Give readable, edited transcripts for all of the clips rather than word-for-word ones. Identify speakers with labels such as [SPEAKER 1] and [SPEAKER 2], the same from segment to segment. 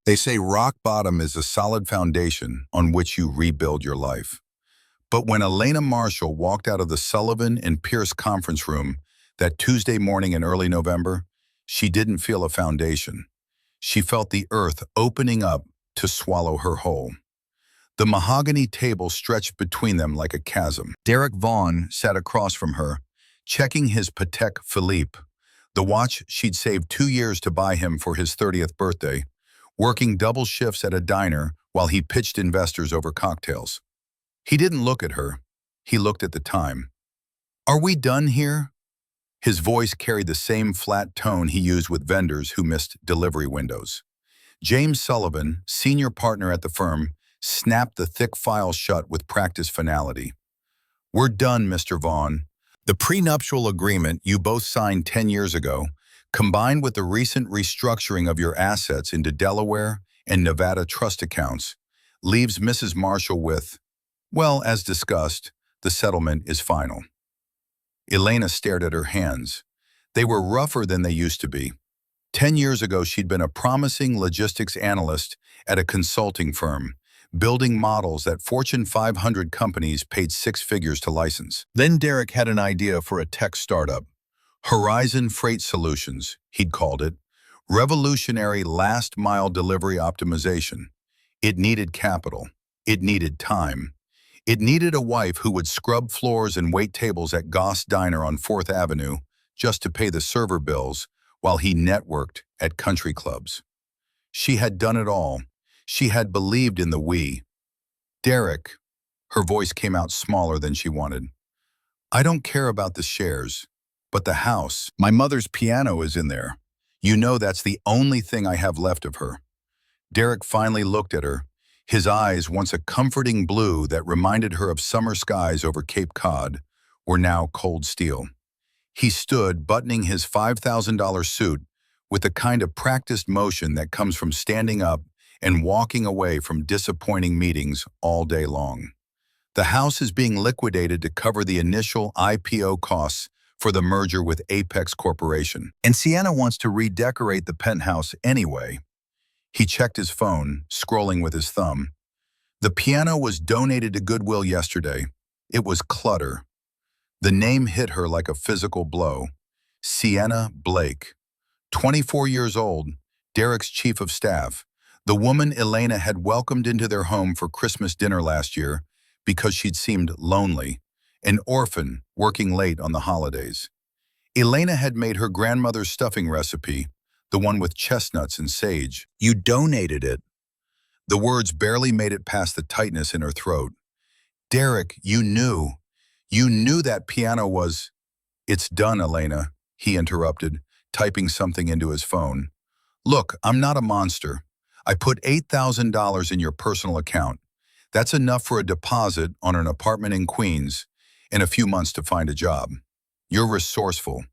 [SPEAKER 1] They say rock bottom is a solid foundation on which you rebuild your life. But when Elena Marshall walked out of the Sullivan and Pierce conference room that Tuesday morning in early November, she didn't feel a foundation. She felt the earth opening up to swallow her whole. The mahogany table stretched between them like a chasm. Derek Vaughan sat across from her, checking his Patek Philippe, the watch she'd saved 2 years to buy him for his 30th birthday, working double shifts at a diner while he pitched investors over cocktails. He didn't look at her. He looked at the time. "Are we done here?" His voice carried the same flat tone he used with vendors who missed delivery windows. James Sullivan, senior partner at the firm, snapped the thick file shut with practiced finality. "We're done, Mr. Vaughan. The prenuptial agreement you both signed 10 years ago, combined with the recent restructuring of your assets into Delaware and Nevada trust accounts, leaves Mrs. Marshall with, well, as discussed, the settlement is final." Elena stared at her hands. They were rougher than they used to be. 10 years ago, she'd been a promising logistics analyst at a consulting firm, building models that Fortune 500 companies paid 6 figures to license. Then Derek had an idea for a tech startup. Horizon Freight Solutions, he'd called it. Revolutionary last-mile delivery optimization. It needed capital. It needed time. It needed a wife who would scrub floors and wait tables at Goss Diner on 4th Avenue just to pay the server bills while he networked at country clubs. She had done it all. She had believed in the we. "Derek," her voice came out smaller than she wanted, "I don't care about the shares, but the house, my mother's piano is in there. You know that's the only thing I have left of her." Derek finally looked at her. His eyes, once a comforting blue that reminded her of summer skies over Cape Cod, were now cold steel. He stood, buttoning his $5,000 suit with the kind of practiced motion that comes from standing up and walking away from disappointing meetings all day long. "The house is being liquidated to cover the initial IPO costs for the merger with Apex Corporation. And Sienna wants to redecorate the penthouse anyway." He checked his phone, scrolling with his thumb. "The piano was donated to Goodwill yesterday. It was clutter." The name hit her like a physical blow. Sienna Blake. 24 years old, Derek's chief of staff. The woman Elena had welcomed into their home for Christmas dinner last year because she'd seemed lonely, an orphan working late on the holidays. Elena had made her grandmother's stuffing recipe, the one with chestnuts and sage. "You donated it." The words barely made it past the tightness in her throat. "Derek, you knew. You knew that piano was—" "It's done, Elena," he interrupted, typing something into his phone. "Look, I'm not a monster. I put $8,000 in your personal account. That's enough for a deposit on an apartment in Queens and a few months to find a job. You're resourceful.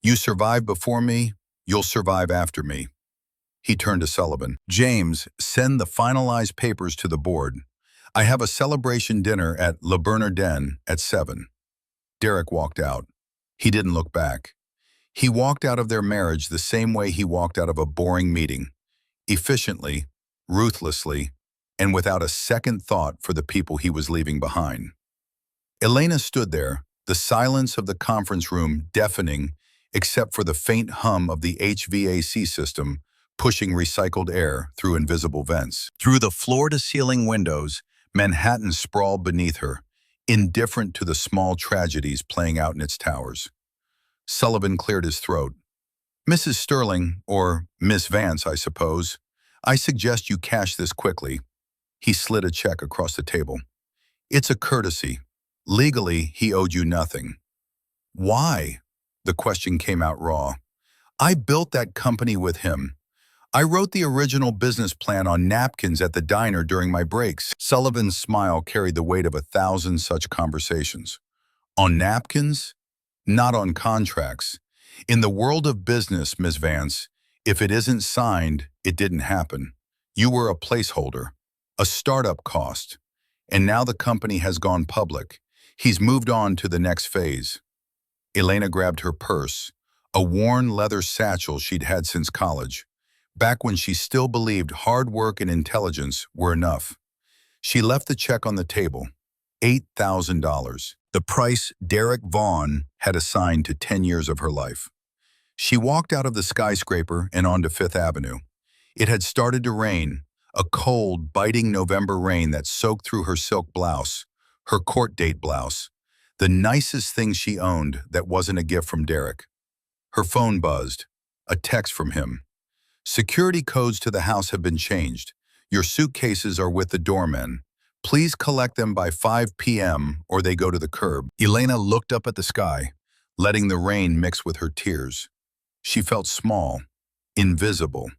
[SPEAKER 1] You survived before me. You'll survive after me." He turned to Sullivan. "James, send the finalized papers to the board. I have a celebration dinner at Le Bernardin at 7. Derek walked out. He didn't look back. He walked out of their marriage the same way he walked out of a boring meeting, efficiently, ruthlessly, and without a second thought for the people he was leaving behind. Elena stood there, the silence of the conference room deafening except for the faint hum of the HVAC system pushing recycled air through invisible vents. Through the floor-to-ceiling windows, Manhattan sprawled beneath her, indifferent to the small tragedies playing out in its towers. Sullivan cleared his throat. "Mrs. Sterling, or Miss Vance, I suppose, I suggest you cash this quickly." He slid a check across the table. "It's a courtesy. Legally, he owed you nothing." "Why?" The question came out raw. "I built that company with him. I wrote the original business plan on napkins at the diner during my breaks." Sullivan's smile carried the weight of 1,000 such conversations. "On napkins? Not on contracts. In the world of business, Miss Vance, if it isn't signed, it didn't happen. You were a placeholder, a startup cost. And now the company has gone public. He's moved on to the next phase." Elena grabbed her purse, a worn leather satchel she'd had since college. back when she still believed hard work and intelligence were enough. She left the check on the table, $8,000, the price Derek Vaughn had assigned to 10 years of her life. She walked out of the skyscraper and onto Fifth Avenue. It had started to rain, a cold, biting November rain that soaked through her silk blouse, her court date blouse, the nicest thing she owned that wasn't a gift from Derek. Her phone buzzed, a text from him. Security codes to the house have been changed. Your suitcases are with the doormen. Please collect them by 5 p.m. or they go to the curb. Elena looked up at the sky, letting the rain mix with her tears. She felt small, invisible.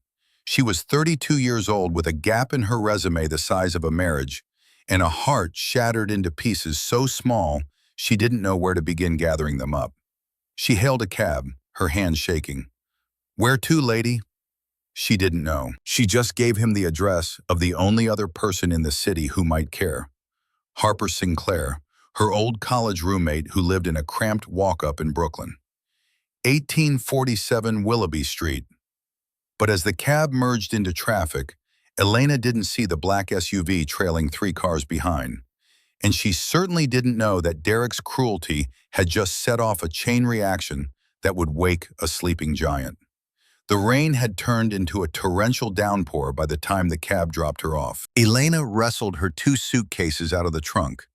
[SPEAKER 1] She was 32 years old with a gap in her resume the size of a marriage and a heart shattered into pieces so small she didn't know where to begin gathering them up. She hailed a cab, her hand shaking. "Where to, lady?" She didn't know. She just gave him the address of the only other person in the city who might care. Harper Sinclair, her old college roommate who lived in a cramped walk-up in Brooklyn. 1847 Willoughby Street. But as the cab merged into traffic, Elena didn't see the black SUV trailing 3 cars behind. And she certainly didn't know that Derek's cruelty had just set off a chain reaction that would wake a sleeping giant. The rain had turned into a torrential downpour by the time the cab dropped her off. Elena wrestled her 2 suitcases out of the trunk,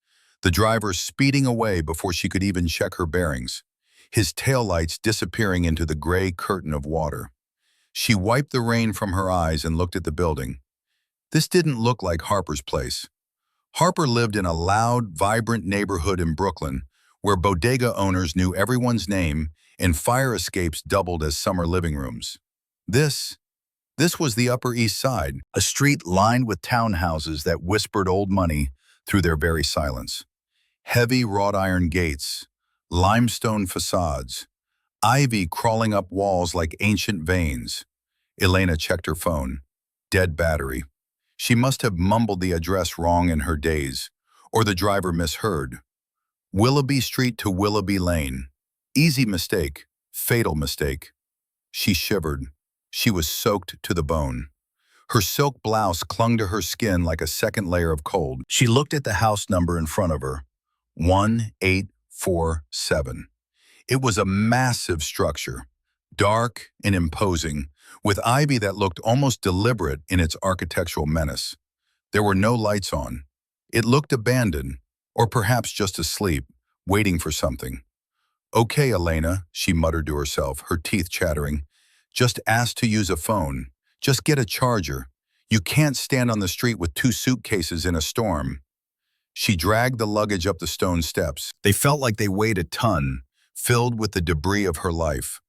[SPEAKER 1] the driver speeding away before she could even check her bearings, his taillights disappearing into the gray curtain of water. She wiped the rain from her eyes and looked at the building. This didn't look like Harper's place. Harper lived in a loud, vibrant neighborhood in Brooklyn where bodega owners knew everyone's name and fire escapes doubled as summer living rooms. This was the Upper East Side, a street lined with townhouses that whispered old money through their very silence. Heavy wrought iron gates, limestone facades, ivy crawling up walls like ancient veins. Elena checked her phone. Dead battery. She must have mumbled the address wrong in her daze, or the driver misheard. Willoughby Street to Willoughby Lane. Easy mistake, fatal mistake. She shivered. She was soaked to the bone. Her silk blouse clung to her skin like a second layer of cold. She looked at the house number in front of her. 1847. It was a massive structure, dark and imposing, with ivy that looked almost deliberate in its architectural menace. There were no lights on. It looked abandoned, or perhaps just asleep, waiting for something. "Okay, Elena," she muttered to herself, her teeth chattering. "Just ask to use a phone. Just get a charger. You can't stand on the street with 2 suitcases in a storm." She dragged the luggage up the stone steps. They felt like they weighed a ton, filled with the debris of her life.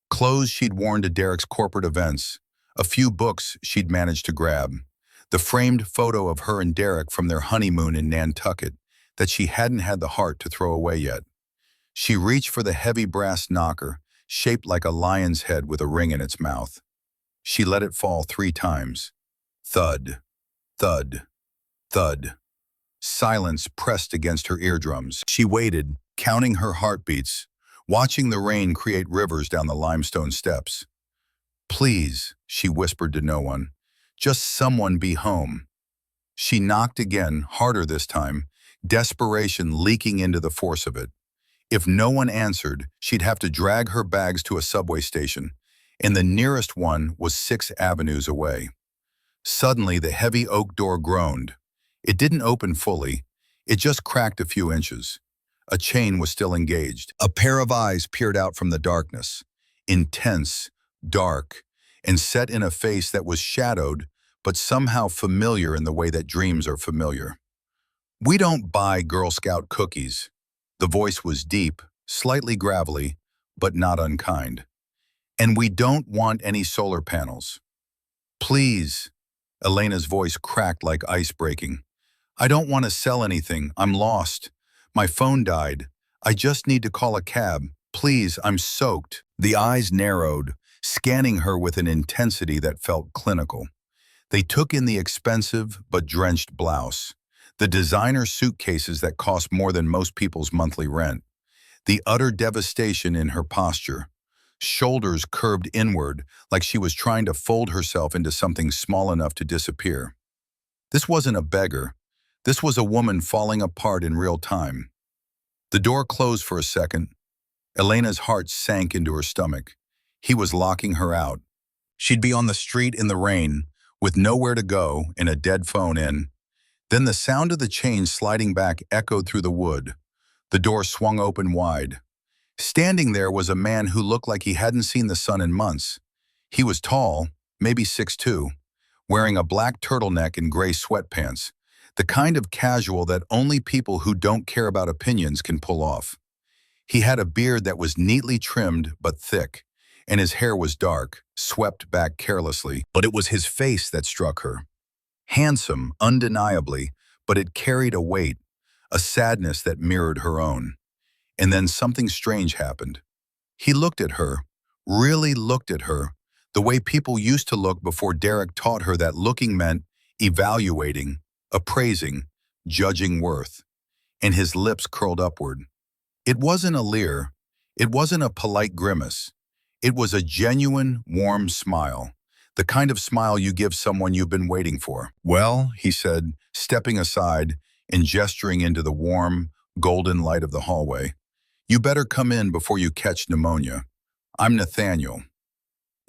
[SPEAKER 1] Clothes she'd worn to Derek's corporate events, a few books she'd managed to grab, the framed photo of her and Derek from their honeymoon in Nantucket that she hadn't had the heart to throw away yet. She reached for the heavy brass knocker, shaped like a lion's head with a ring in its mouth. She let it fall 3 times. Thud, thud, thud. Silence pressed against her eardrums. She waited, counting her heartbeats, watching the rain create rivers down the limestone steps. "Please," she whispered to no one, "just someone be home." She knocked again, harder this time, desperation leaking into the force of it. If no one answered, she'd have to drag her bags to a subway station, and the nearest one was 6 avenues away. Suddenly, the heavy oak door groaned. It didn't open fully. It just cracked a few inches. A chain was still engaged. A pair of eyes peered out from the darkness, intense, dark, and set in a face that was shadowed, but somehow familiar in the way that dreams are familiar. "We don't buy Girl Scout cookies." The voice was deep, slightly gravelly, but not unkind. "And we don't want any solar panels." "Please." Elena's voice cracked like ice breaking. "I don't want to sell anything. I'm lost. My phone died. I just need to call a cab. Please, I'm soaked." The eyes narrowed, scanning her with an intensity that felt clinical. They took in the expensive but drenched blouse, the designer suitcases that cost more than most people's monthly rent, the utter devastation in her posture. shoulders curved inward like she was trying to fold herself into something small enough to disappear. This wasn't a beggar. This was a woman falling apart in real time. The door closed for a second. Elena's heart sank into her stomach. He was locking her out. She'd be on the street in the rain, with nowhere to go and a dead phone in. Then the sound of the chain sliding back echoed through the wood. The door swung open wide. Standing there was a man who looked like he hadn't seen the sun in months. He was tall, maybe 6'2", wearing a black turtleneck and gray sweatpants, the kind of casual that only people who don't care about opinions can pull off. He had a beard that was neatly trimmed but thick, and his hair was dark, swept back carelessly, but it was his face that struck her. Handsome, undeniably, but it carried a weight, a sadness that mirrored her own. And then something strange happened. He looked at her, really looked at her, the way people used to look before Derek taught her that looking meant evaluating, appraising, judging worth. And his lips curled upward. It wasn't a leer. It wasn't a polite grimace. It was a genuine, warm smile, the kind of smile you give someone you've been waiting for. "Well," he said, stepping aside and gesturing into the warm, golden light of the hallway, "you better come in before you catch pneumonia. I'm Nathaniel."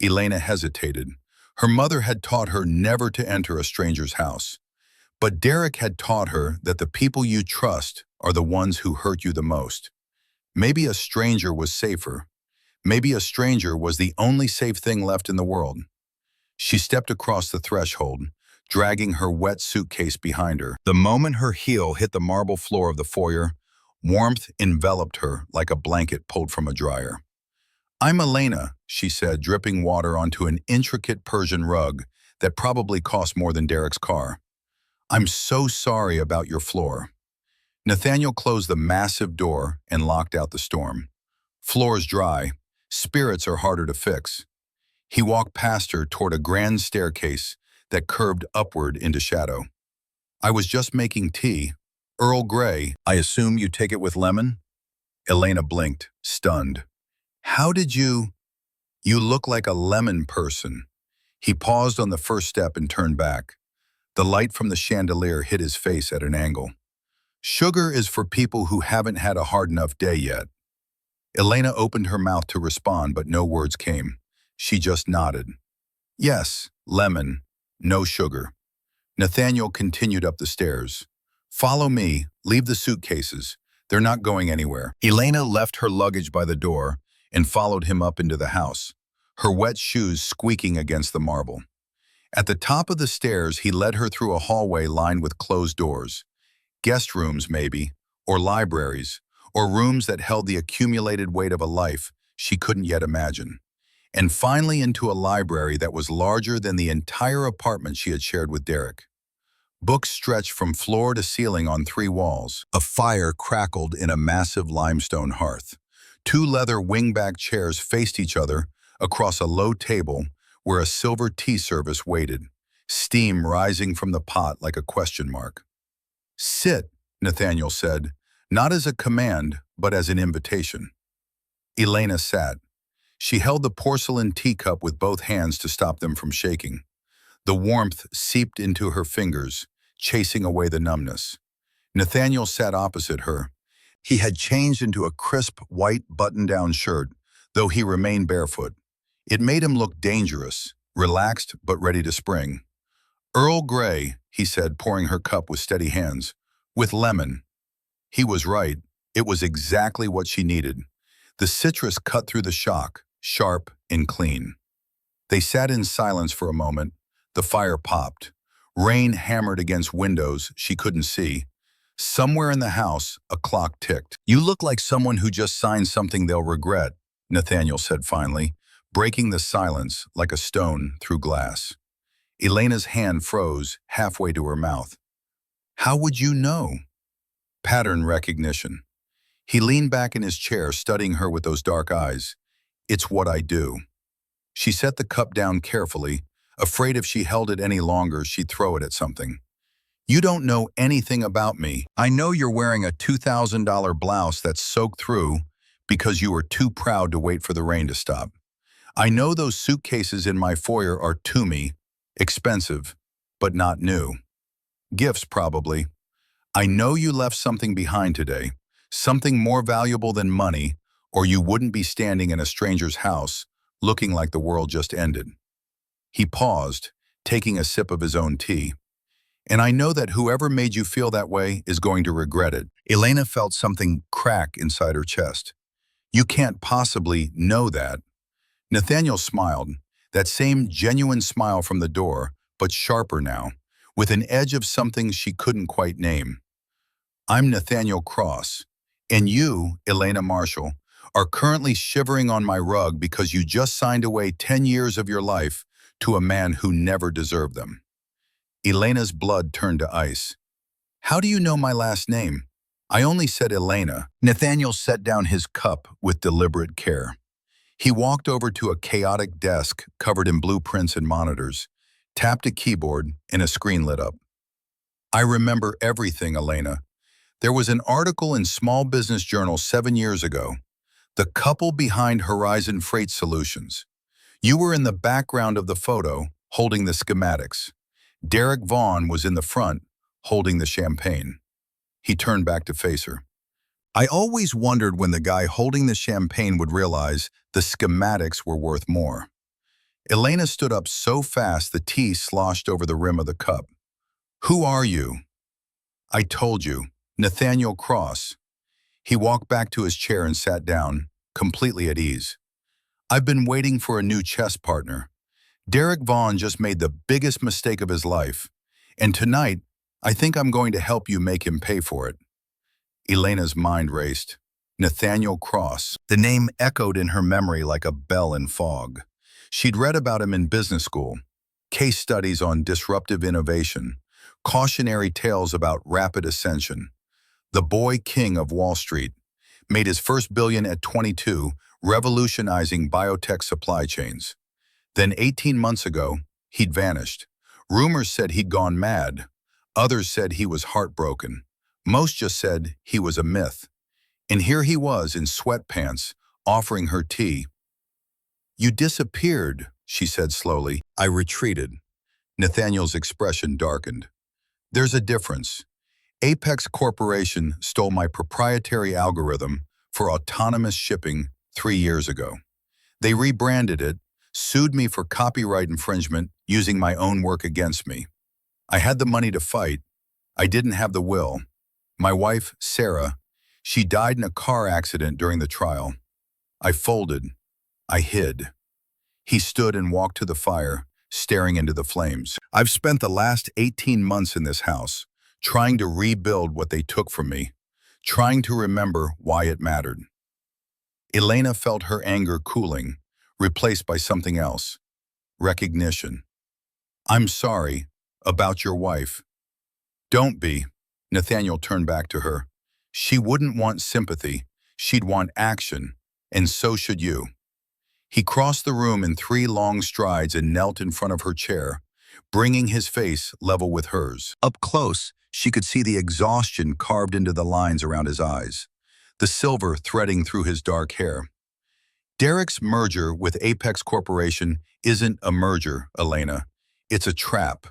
[SPEAKER 1] Elena hesitated. Her mother had taught her never to enter a stranger's house. But Derek had taught her that the people you trust are the ones who hurt you the most. Maybe a stranger was safer. Maybe a stranger was the only safe thing left in the world. She stepped across the threshold, dragging her wet suitcase behind her. The moment her heel hit the marble floor of the foyer, warmth enveloped her like a blanket pulled from a dryer. "I'm Elena," she said, dripping water onto an intricate Persian rug that probably cost more than Derek's car. "I'm so sorry about your floor." Nathaniel closed the massive door and locked out the storm. "Floor's dry. Spirits are harder to fix." He walked past her toward a grand staircase that curved upward into shadow. "I was just making tea. Earl Grey. I assume you take it with lemon?" Elena blinked, stunned. "How did you? You look like a lemon person." He paused on the first step and turned back. The light from the chandelier hit his face at an angle. "Sugar is for people who haven't had a hard enough day yet." Elena opened her mouth to respond, but no words came. She just nodded. "Yes, lemon, no sugar." Nathaniel continued up the stairs. "Follow me, leave the suitcases. They're not going anywhere." Elena left her luggage by the door and followed him up into the house, her wet shoes squeaking against the marble. At the top of the stairs, he led her through a hallway lined with closed doors. Guest rooms, maybe, or libraries, or rooms that held the accumulated weight of a life she couldn't yet imagine. And finally into a library that was larger than the entire apartment she had shared with Derek. Books stretched from floor to ceiling on 3 walls. A fire crackled in a massive limestone hearth. 2 leather wingback chairs faced each other across a low table where a silver tea service waited, steam rising from the pot like a question mark. "Sit," Nathaniel said, not as a command, but as an invitation. Elena sat. She held the porcelain teacup with both hands to stop them from shaking. The warmth seeped into her fingers, chasing away the numbness. Nathaniel sat opposite her. He had changed into a crisp white button-down shirt, though he remained barefoot. It made him look dangerous, relaxed but ready to spring. "Earl Grey," he said, pouring her cup with steady hands, "with lemon." He was right. It was exactly what she needed. The citrus cut through the shock, sharp and clean. They sat in silence for a moment. The fire popped. Rain hammered against windows she couldn't see. Somewhere in the house, a clock ticked. "You look like someone who just signed something they'll regret," Nathaniel said finally, breaking the silence like a stone through glass. Elena's hand froze halfway to her mouth. "How would you know?" Pattern recognition. He leaned back in his chair, studying her with those dark eyes. "It's what I do." She set the cup down carefully, afraid if she held it any longer, she'd throw it at something. "You don't know anything about me. I know you're wearing a $2,000 blouse that's soaked through because you were too proud to wait for the rain to stop. I know those suitcases in my foyer are Toomey, expensive, but not new. Gifts, probably. I know you left something behind today, something more valuable than money, or you wouldn't be standing in a stranger's house, looking like the world just ended. He paused, taking a sip of his own tea. And I know that whoever made you feel that way is going to regret it. Elena felt something crack inside her chest. You can't possibly know that. Nathaniel smiled, that same genuine smile from the door, but sharper now, with an edge of something she couldn't quite name. I'm Nathaniel Cross, and you, Elena Marshall, are currently shivering on my rug because you just signed away 10 years of your life to a man who never deserved them. Elena's blood turned to ice. How do you know my last name? I only said Elena. Nathaniel set down his cup with deliberate care. He walked over to a chaotic desk covered in blueprints and monitors, tapped a keyboard, and a screen lit up. I remember everything, Elena. There was an article in Small Business Journal 7 years ago. The couple behind Horizon Freight Solutions. You were in the background of the photo, holding the schematics. Derek Vaughn was in the front, holding the champagne. He turned back to face her. I always wondered when the guy holding the champagne would realize the schematics were worth more. Elena stood up so fast the tea sloshed over the rim of the cup. Who are you? I told you, Nathaniel Cross. He walked back to his chair and sat down, completely at ease. I've been waiting for a new chess partner. Derek Vaughn just made the biggest mistake of his life, and tonight, I think I'm going to help you make him pay for it. Elena's mind raced. Nathaniel Cross. The name echoed in her memory like a bell in fog. She'd read about him in business school, case studies on disruptive innovation, cautionary tales about rapid ascension. The boy king of Wall Street made his first billion at 22, revolutionizing biotech supply chains. Then 18 months ago, he'd vanished. Rumors said he'd gone mad. Others said he was heartbroken. Most just said he was a myth. And here he was in sweatpants, offering her tea. You disappeared, she said slowly. I retreated. Nathaniel's expression darkened. There's a difference. Apex Corporation stole my proprietary algorithm for autonomous shipping 3 years ago. They rebranded it, sued me for copyright infringement using my own work against me. I had the money to fight. I didn't have the will. My wife, Sarah, she died in a car accident during the trial. I folded. I hid. He stood and walked to the fire, staring into the flames. I've spent the last 18 months in this house, trying to rebuild what they took from me, trying to remember why it mattered. Elena felt her anger cooling, replaced by something else. Recognition. I'm sorry about your wife. Don't be. Nathaniel turned back to her. She wouldn't want sympathy. She'd want action, and so should you. He crossed the room in 3 long strides and knelt in front of her chair, bringing his face level with hers. Up close, she could see the exhaustion carved into the lines around his eyes, the silver threading through his dark hair. Derek's merger with Apex Corporation isn't a merger, Elena. It's a trap.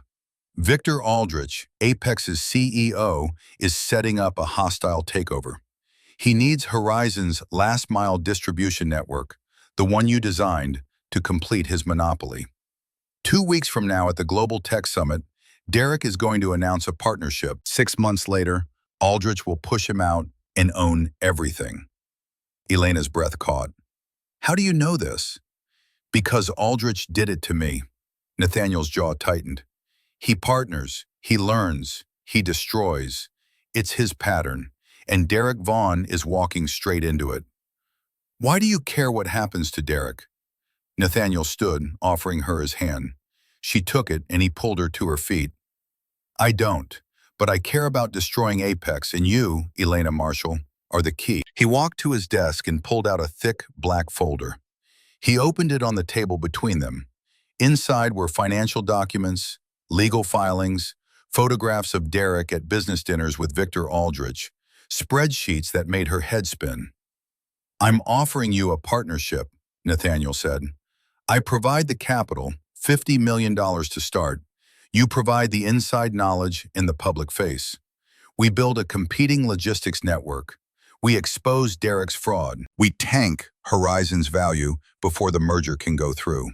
[SPEAKER 1] Victor Aldrich, Apex's CEO, is setting up a hostile takeover. He needs Horizon's last-mile distribution network, the one you designed, to complete his monopoly. 2 weeks from now at the Global Tech Summit, Derek is going to announce a partnership. 6 months later, Aldrich will push him out and own everything. Elena's breath caught. How do you know this? Because Aldrich did it to me. Nathaniel's jaw tightened. He partners, he learns, he destroys. It's his pattern, and Derek Vaughn is walking straight into it. Why do you care what happens to Derek? Nathaniel stood, offering her his hand. She took it, and he pulled her to her feet. I don't, but I care about destroying Apex, and you, Elena Marshall, are the key. He walked to his desk and pulled out a thick, black folder. He opened it on the table between them. Inside were financial documents, legal filings, photographs of Derek at business dinners with Victor Aldrich, spreadsheets that made her head spin. I'm offering you a partnership, Nathaniel said. I provide the capital, $50 million to start. You provide the inside knowledge and the public face. We build a competing logistics network. We expose Derek's fraud. We tank Horizon's value before the merger can go through.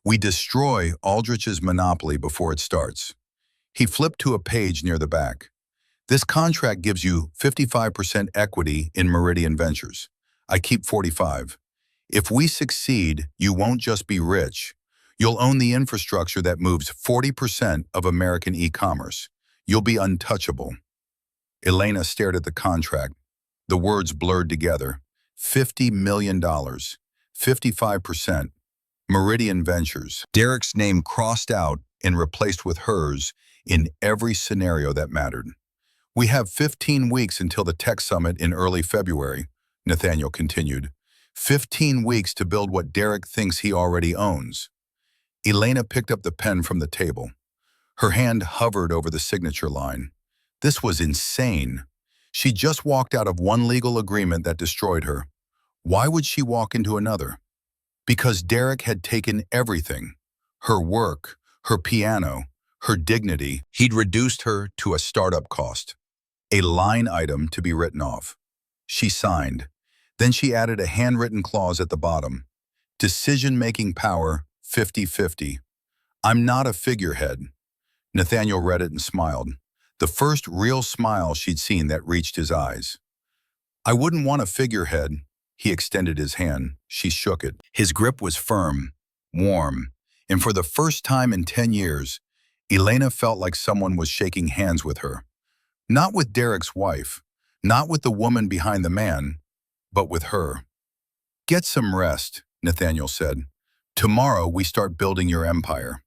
[SPEAKER 1] We destroy Aldrich's monopoly before it starts. He flipped to a page near the back. This contract gives you 55% equity in Meridian Ventures. I keep 45. If we succeed, you won't just be rich. You'll own the infrastructure that moves 40% of American e-commerce. You'll be untouchable. Elena stared at the contract. The words blurred together. $50 million. 55%. Meridian Ventures. Derek's name crossed out and replaced with hers in every scenario that mattered. We have 15 weeks until the tech summit in early February, Nathaniel continued. 15 weeks to build what Derek thinks he already owns. Elena picked up the pen from the table. Her hand hovered over the signature line. This was insane. She just walked out of one legal agreement that destroyed her. Why would she walk into another? Because Derek had taken everything. Her work, her piano, her dignity. He'd reduced her to a startup cost. A line item to be written off. She signed. Then she added a handwritten clause at the bottom. Decision-making power, 50-50. I'm not a figurehead. Nathaniel read it and smiled. The first real smile she'd seen that reached his eyes. I wouldn't want a figurehead. He extended his hand. She shook it. His grip was firm, warm, and for the first time in 10 years, Elena felt like someone was shaking hands with her. Not with Derek's wife, not with the woman behind the man, but with her. Get some rest, Nathaniel said. Tomorrow we start building your empire.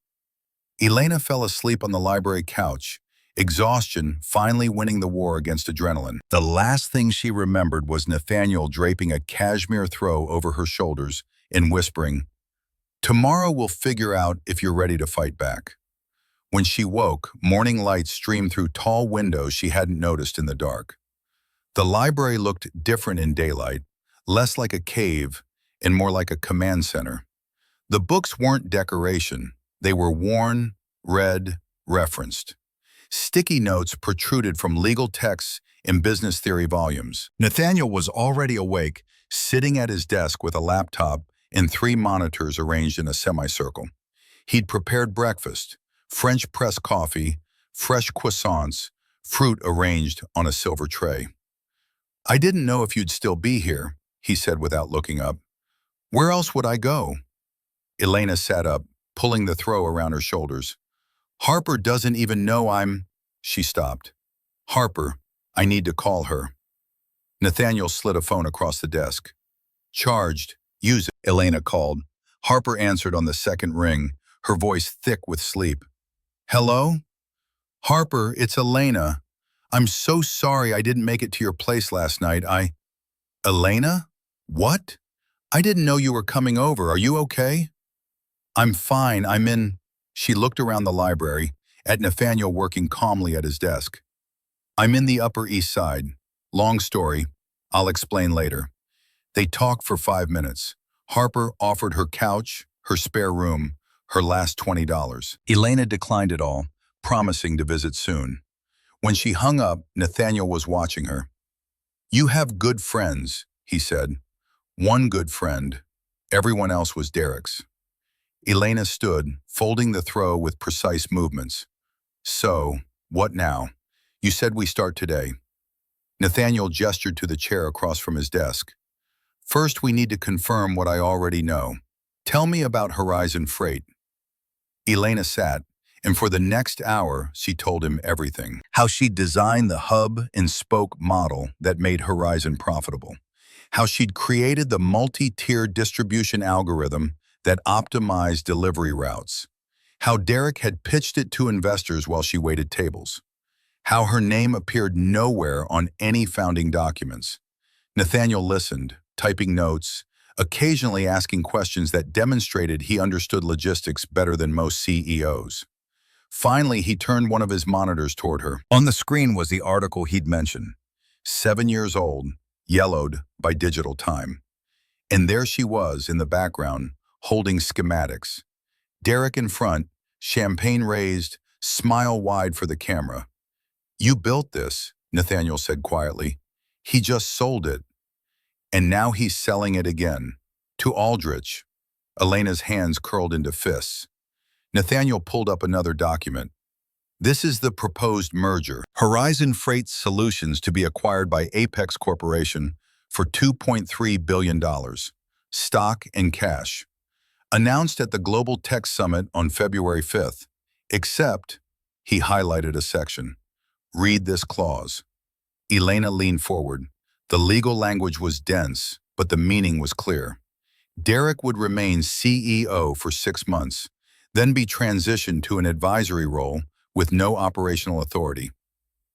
[SPEAKER 1] Elena fell asleep on the library couch, exhaustion finally winning the war against adrenaline. The last thing she remembered was Nathaniel draping a cashmere throw over her shoulders and whispering, "Tomorrow we'll figure out if you're ready to fight back." When she woke, morning light streamed through tall windows she hadn't noticed in the dark. The library looked different in daylight, less like a cave and more like a command center. The books weren't decoration. They were worn, read, referenced. Sticky notes protruded from legal texts and business theory volumes. Nathaniel was already awake, sitting at his desk with a laptop and 3 monitors arranged in a semicircle. He'd prepared breakfast, French press coffee, fresh croissants, fruit arranged on a silver tray. I didn't know if you'd still be here, he said without looking up. Where else would I go? Elena sat up, pulling the throw around her shoulders. Harper doesn't even know I'm... She stopped. Harper, I need to call her. Nathaniel slid a phone across the desk. Charged. Use it, Elena called. Harper answered on the second ring, her voice thick with sleep. Hello? Harper, it's Elena. I'm so sorry I didn't make it to your place last night. Elena? What? I didn't know you were coming over. Are you okay? I'm fine. I'm in... She looked around the library, at Nathaniel working calmly at his desk. I'm in the Upper East Side. Long story. I'll explain later. They talked for 5 minutes. Harper offered her couch, her spare room, her last $20. Elena declined it all, promising to visit soon. When she hung up, Nathaniel was watching her. You have good friends, he said. One good friend. Everyone else was Derek's. Elena stood, folding the throw with precise movements. So, what now? You said we start today. Nathaniel gestured to the chair across from his desk. First, we need to confirm what I already know. Tell me about Horizon Freight. Elena sat, and for the next hour, she told him everything. How she'd designed the hub and spoke model that made Horizon profitable. How she'd created the multi-tier distribution algorithm that optimized delivery routes. How Derek had pitched it to investors while she waited tables. How her name appeared nowhere on any founding documents. Nathaniel listened, typing notes, occasionally asking questions that demonstrated he understood logistics better than most CEOs. Finally, he turned one of his monitors toward her. On the screen was the article he'd mentioned. 7 years old, yellowed by digital time. And there she was in the background, holding schematics. Derek in front, champagne raised, smile wide for the camera. "You built this," Nathaniel said quietly. "He just sold it. And now he's selling it again. To Aldrich." Elena's hands curled into fists. Nathaniel pulled up another document. "This is the proposed merger. Horizon Freight Solutions to be acquired by Apex Corporation for $2.3 billion. Stock and cash. Announced at the Global Tech Summit on February 5th. Except," he highlighted a section. "Read this clause." Elena leaned forward. The legal language was dense, but the meaning was clear. Derek would remain CEO for 6 months, then be transitioned to an advisory role with no operational authority.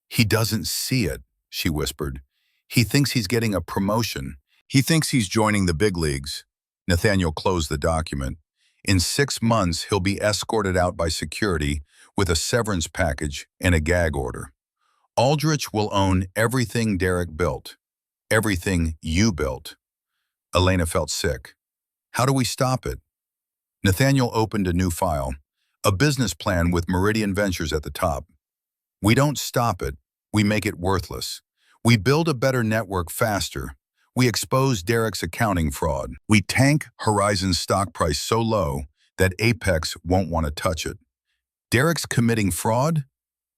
[SPEAKER 1] "He doesn't see it," she whispered. "He thinks he's getting a promotion. He thinks he's joining the big leagues." Nathaniel closed the document. "In 6 months, he'll be escorted out by security with a severance package and a gag order. Aldrich will own everything Derek built. Everything you built." Elena felt sick. "How do we stop it?" Nathaniel opened a new file, a business plan with Meridian Ventures at the top. "We don't stop it, we make it worthless. We build a better network faster. We expose Derek's accounting fraud. We tank Horizon's stock price so low that Apex won't want to touch it. Derek's committing fraud?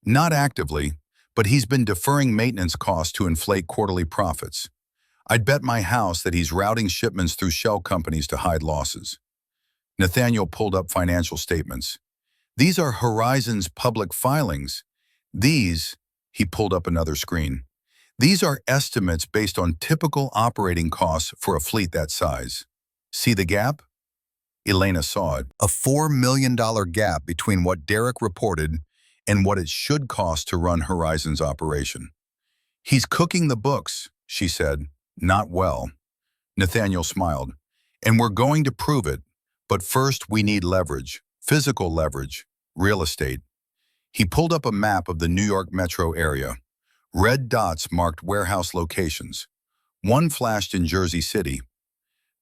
[SPEAKER 1] Not actively, but he's been deferring maintenance costs to inflate quarterly profits. I'd bet my house that he's routing shipments through shell companies to hide losses." Nathaniel pulled up financial statements. "These are Horizon's public filings. These," he pulled up another screen, "these are estimates based on typical operating costs for a fleet that size. See the gap?" Elena saw it. A $4 million gap between what Derek reported and what it should cost to run Horizon's operation. "He's cooking the books," she said. "Not well." Nathaniel smiled. "And we're going to prove it. But first we need leverage, physical leverage, real estate." He pulled up a map of the New York metro area. Red dots marked warehouse locations. One flashed in Jersey City.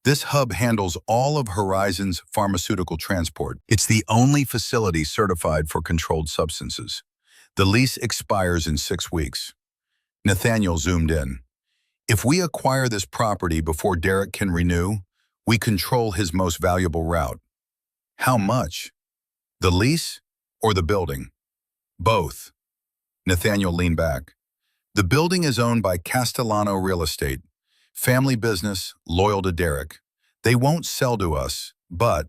[SPEAKER 1] "This hub handles all of Horizon's pharmaceutical transport. It's the only facility certified for controlled substances. The lease expires in 6 weeks." Nathaniel zoomed in. "If we acquire this property before Derek can renew, we control his most valuable route." "How much? The lease or the building?" "Both." Nathaniel leaned back. "The building is owned by Castellano Real Estate. Family business, loyal to Derek. They won't sell to us, but,"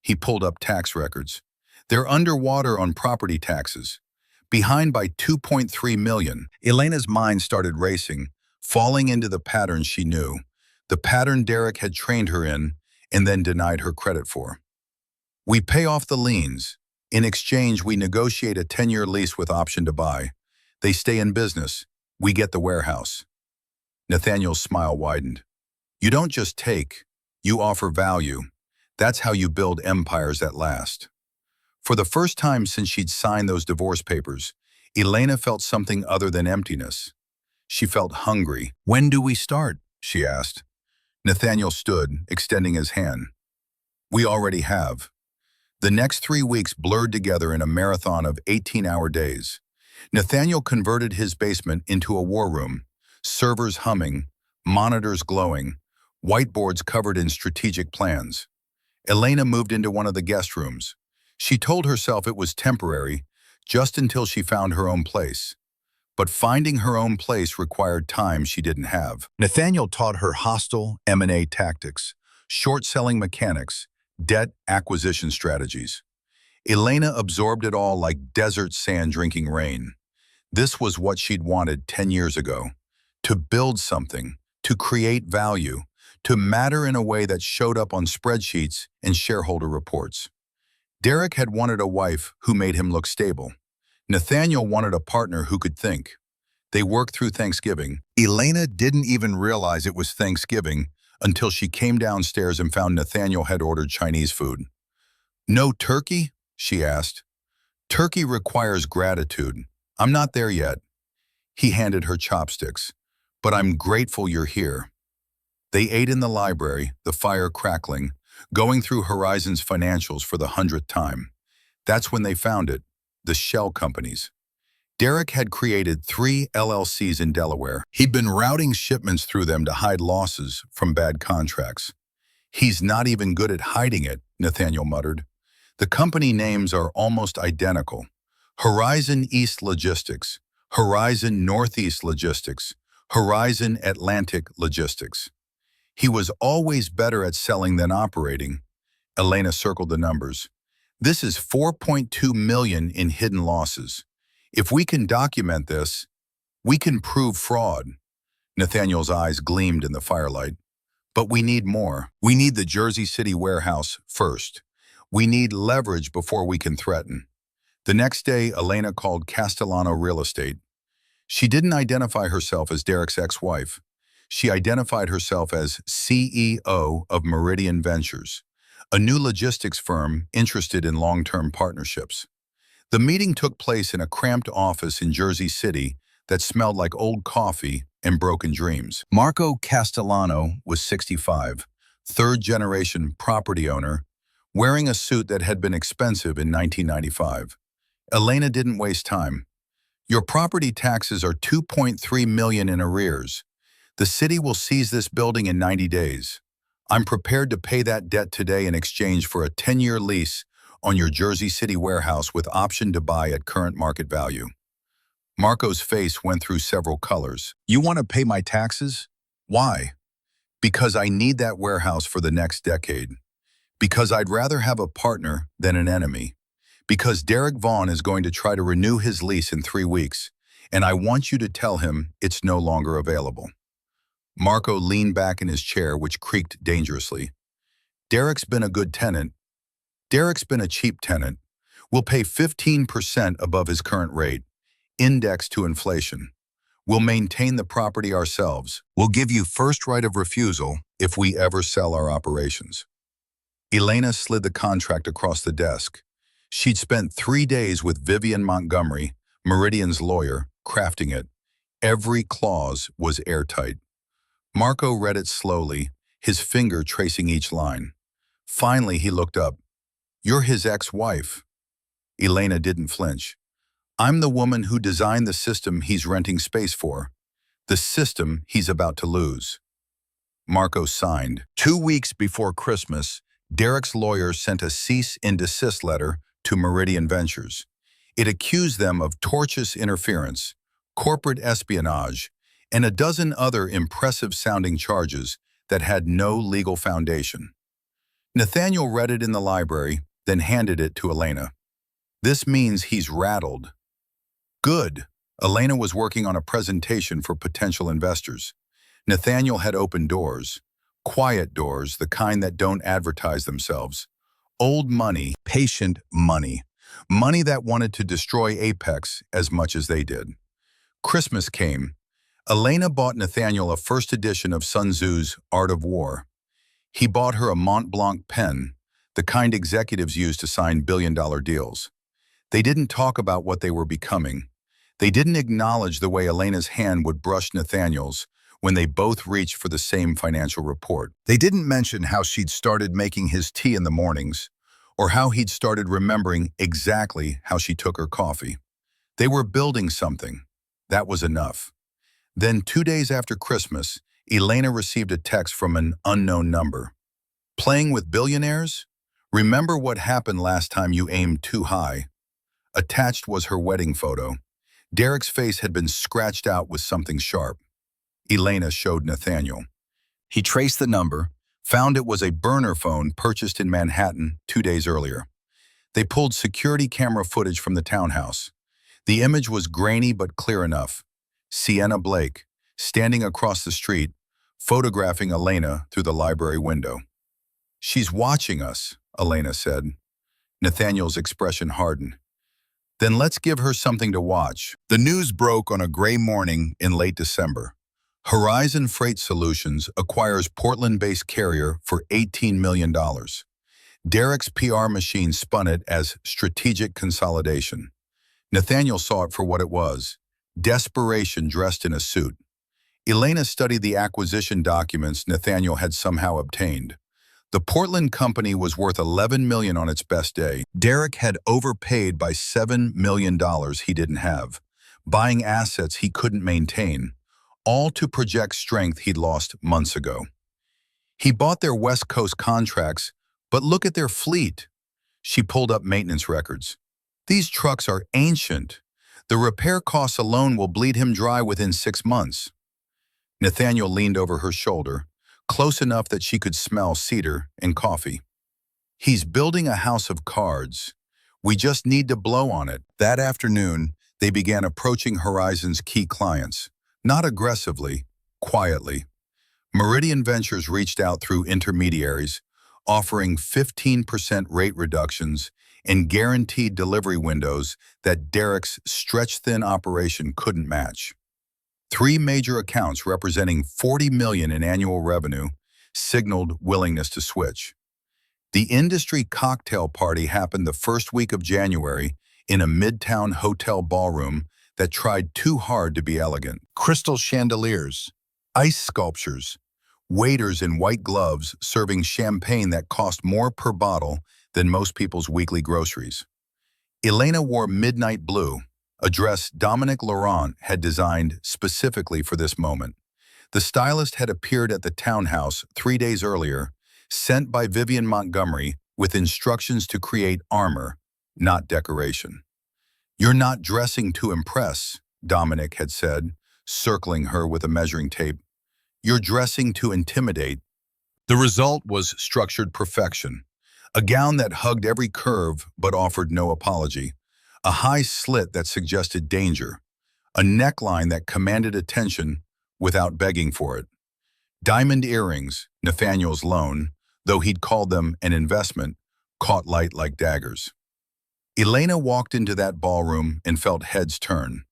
[SPEAKER 1] he pulled up tax records, "they're underwater on property taxes. Behind by $2.3 million. Elena's mind started racing, falling into the pattern she knew. The pattern Derek had trained her in and then denied her credit for. "We pay off the liens. In exchange, we negotiate a 10-year lease with option to buy. They stay in business. We get the warehouse." Nathaniel's smile widened. "You don't just take, you offer value. That's how you build empires that last." For the first time since she'd signed those divorce papers, Elena felt something other than emptiness. She felt hungry. "When do we start?" she asked. Nathaniel stood, extending his hand. "We already have." The next 3 weeks blurred together in a marathon of 18-hour days. Nathaniel converted his basement into a war room, servers humming, monitors glowing, whiteboards covered in strategic plans. Elena moved into one of the guest rooms. She told herself it was temporary, just until she found her own place. But finding her own place required time she didn't have. Nathaniel taught her hostile M&A tactics, short-selling mechanics, debt acquisition strategies. Elena absorbed it all like desert sand drinking rain. This was what she'd wanted 10 years ago. To build something, to create value, to matter in a way that showed up on spreadsheets and shareholder reports. Derek had wanted a wife who made him look stable. Nathaniel wanted a partner who could think. They worked through Thanksgiving. Elena didn't even realize it was Thanksgiving until she came downstairs and found Nathaniel had ordered Chinese food. "No turkey?" she asked. "Turkey requires gratitude. I'm not there yet." He handed her chopsticks. "But I'm grateful you're here." They ate in the library, the fire crackling, going through Horizon's financials for the 100th time. That's when they found it, the shell companies. Derek had created 3 LLCs in Delaware. He'd been routing shipments through them to hide losses from bad contracts. He's not even good at hiding it, Nathaniel muttered. The company names are almost identical. Horizon East Logistics, Horizon Northeast Logistics, Horizon Atlantic Logistics. He was always better at selling than operating. Elena circled the numbers. This is 4.2 million in hidden losses. If we can document this, we can prove fraud. Nathaniel's eyes gleamed in the firelight. But we need more. We need the Jersey City warehouse first. We need leverage before we can threaten. The next day, Elena called Castellano Real Estate. She didn't identify herself as Derek's ex-wife. She identified herself as CEO of Meridian Ventures, a new logistics firm interested in long-term partnerships. The meeting took place in a cramped office in Jersey City that smelled like old coffee and broken dreams. Marco Castellano was 65, third-generation property owner, wearing a suit that had been expensive in 1995. Elena didn't waste time. Your property taxes are 2.3 million in arrears. The city will seize this building in 90 days. I'm prepared to pay that debt today in exchange for a 10-year lease on your Jersey City warehouse with option to buy at current market value. Marco's face went through several colors. You want to pay my taxes? Why? Because I need that warehouse for the next decade. Because I'd rather have a partner than an enemy. Because Derek Vaughn is going to try to renew his lease in 3 weeks, and I want you to tell him it's no longer available. Marco leaned back in his chair, which creaked dangerously. Derek's been a good tenant. Derek's been a cheap tenant. We'll pay 15% above his current rate, indexed to inflation. We'll maintain the property ourselves. We'll give you first right of refusal if we ever sell our operations. Elena slid the contract across the desk. She'd spent 3 days with Vivian Montgomery, Meridian's lawyer, crafting it. Every clause was airtight. Marco read it slowly, his finger tracing each line. Finally, he looked up. You're his ex-wife. Elena didn't flinch. I'm the woman who designed the system he's renting space for. The system he's about to lose. Marco signed. 2 weeks before Christmas, Derek's lawyer sent a cease and desist letter to Meridian Ventures. It accused them of tortious interference, corporate espionage, and a dozen other impressive-sounding charges that had no legal foundation. Nathaniel read it in the library, then handed it to Elena. This means he's rattled. Good. Elena was working on a presentation for potential investors. Nathaniel had opened doors. Quiet doors, the kind that don't advertise themselves. Old money, patient money. Money that wanted to destroy Apex as much as they did. Christmas came. Elena bought Nathaniel a first edition of Sun Tzu's Art of War. He bought her a Mont Blanc pen, the kind executives use to sign billion-dollar deals. They didn't talk about what they were becoming. They didn't acknowledge the way Elena's hand would brush Nathaniel's when they both reached for the same financial report. They didn't mention how she'd started making his tea in the mornings, or how he'd started remembering exactly how she took her coffee. They were building something. That was enough. Then 2 days after Christmas, Elena received a text from an unknown number. Playing with billionaires? Remember what happened last time you aimed too high. Attached was her wedding photo. Derek's face had been scratched out with something sharp. Elena showed Nathaniel. He traced the number, found it was a burner phone purchased in Manhattan 2 days earlier. They pulled security camera footage from the townhouse. The image was grainy but clear enough. Sienna Blake, standing across the street, photographing Elena through the library window. She's watching us, Elena said. Nathaniel's expression hardened. Then let's give her something to watch. The news broke on a gray morning in late December. Horizon Freight Solutions acquires Portland-based carrier for $18 million. Derek's PR machine spun it as strategic consolidation. Nathaniel saw it for what it was, desperation dressed in a suit. Elena studied the acquisition documents Nathaniel had somehow obtained. The Portland company was worth $11 million on its best day. Derek had overpaid by $7 million he didn't have, buying assets he couldn't maintain, all to project strength he'd lost months ago. He bought their West Coast contracts, but look at their fleet. She pulled up maintenance records. These trucks are ancient. The repair costs alone will bleed him dry within 6 months. Nathaniel leaned over her shoulder, close enough that she could smell cedar and coffee. He's building a house of cards. We just need to blow on it. That afternoon, they began approaching Horizon's key clients, not aggressively, quietly. Meridian Ventures reached out through intermediaries, offering 15% rate reductions and guaranteed delivery windows that Derek's stretch-thin operation couldn't match. 3 major accounts representing $40 million in annual revenue signaled willingness to switch. The industry cocktail party happened the first week of January in a midtown hotel ballroom that tried too hard to be elegant. Crystal chandeliers, ice sculptures, waiters in white gloves serving champagne that cost more per bottle than most people's weekly groceries. Elena wore midnight blue, a dress Dominic Laurent had designed specifically for this moment. The stylist had appeared at the townhouse 3 days earlier, sent by Vivian Montgomery with instructions to create armor, not decoration. "You're not dressing to impress," Dominic had said, circling her with a measuring tape. "You're dressing to intimidate." The result was structured perfection. A gown that hugged every curve but offered no apology. A high slit that suggested danger. A neckline that commanded attention without begging for it. Diamond earrings, Nathaniel's loan, though he'd called them an investment, caught light like daggers. Elena walked into that ballroom and felt heads turn.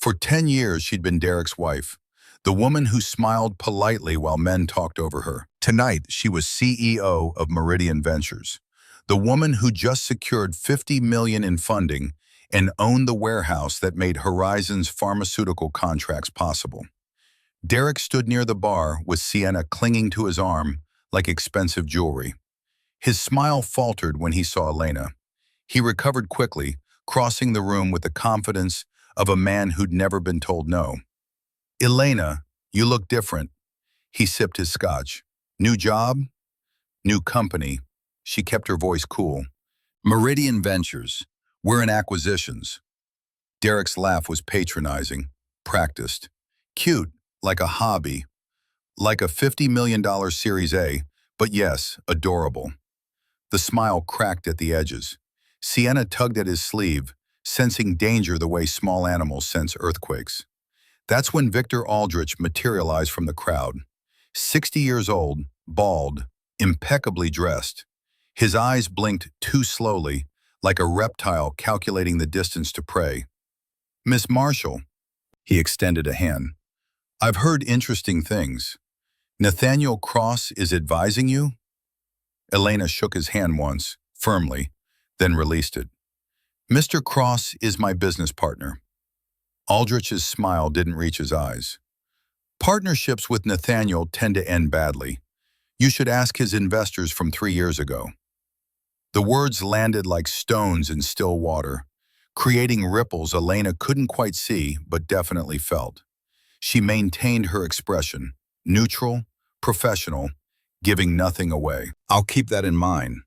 [SPEAKER 1] For 10 years, she'd been Derek's wife, the woman who smiled politely while men talked over her. Tonight, she was CEO of Meridian Ventures, the woman who just secured $50 million in funding and owned the warehouse that made Horizon's pharmaceutical contracts possible. Derek stood near the bar with Sienna clinging to his arm like expensive jewelry. His smile faltered when he saw Elena. He recovered quickly, crossing the room with the confidence of a man who'd never been told no. "Elena, you look different." He sipped his scotch. "New job?" "New company." She kept her voice cool. "Meridian Ventures. We're in acquisitions." Derek's laugh was patronizing, practiced. Cute, like a hobby. Like a $50 million Series A, but yes, adorable. The smile cracked at the edges. Sienna tugged at his sleeve, sensing danger the way small animals sense earthquakes. That's when Victor Aldrich materialized from the crowd. 60 years old, bald, impeccably dressed. His eyes blinked too slowly, like a reptile calculating the distance to prey. "Miss Marshall." He extended a hand. "I've heard interesting things. Nathaniel Cross is advising you?" Elena shook his hand once, firmly, then released it. "Mr. Cross is my business partner." Aldrich's smile didn't reach his eyes. "Partnerships with Nathaniel tend to end badly. You should ask his investors from 3 years ago." The words landed like stones in still water, creating ripples Elena couldn't quite see but definitely felt. She maintained her expression, neutral, professional, giving nothing away. "I'll keep that in mind."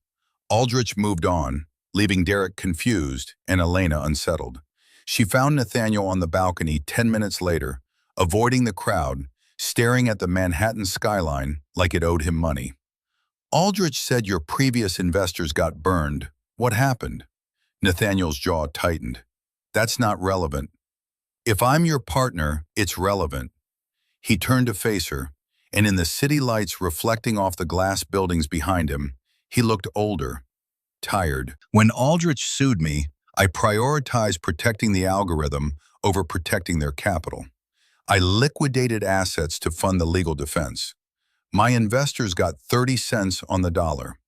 [SPEAKER 1] Aldrich moved on, leaving Derek confused and Elena unsettled. She found Nathaniel on the balcony 10 minutes later, avoiding the crowd, staring at the Manhattan skyline like it owed him money. "Aldrich said your previous investors got burned. What happened?" Nathaniel's jaw tightened. "That's not relevant." "If I'm your partner, it's relevant." He turned to face her, and in the city lights reflecting off the glass buildings behind him, he looked older, tired. "When Aldrich sued me, I prioritized protecting the algorithm over protecting their capital. I liquidated assets to fund the legal defense. My investors got 30 cents on the dollar.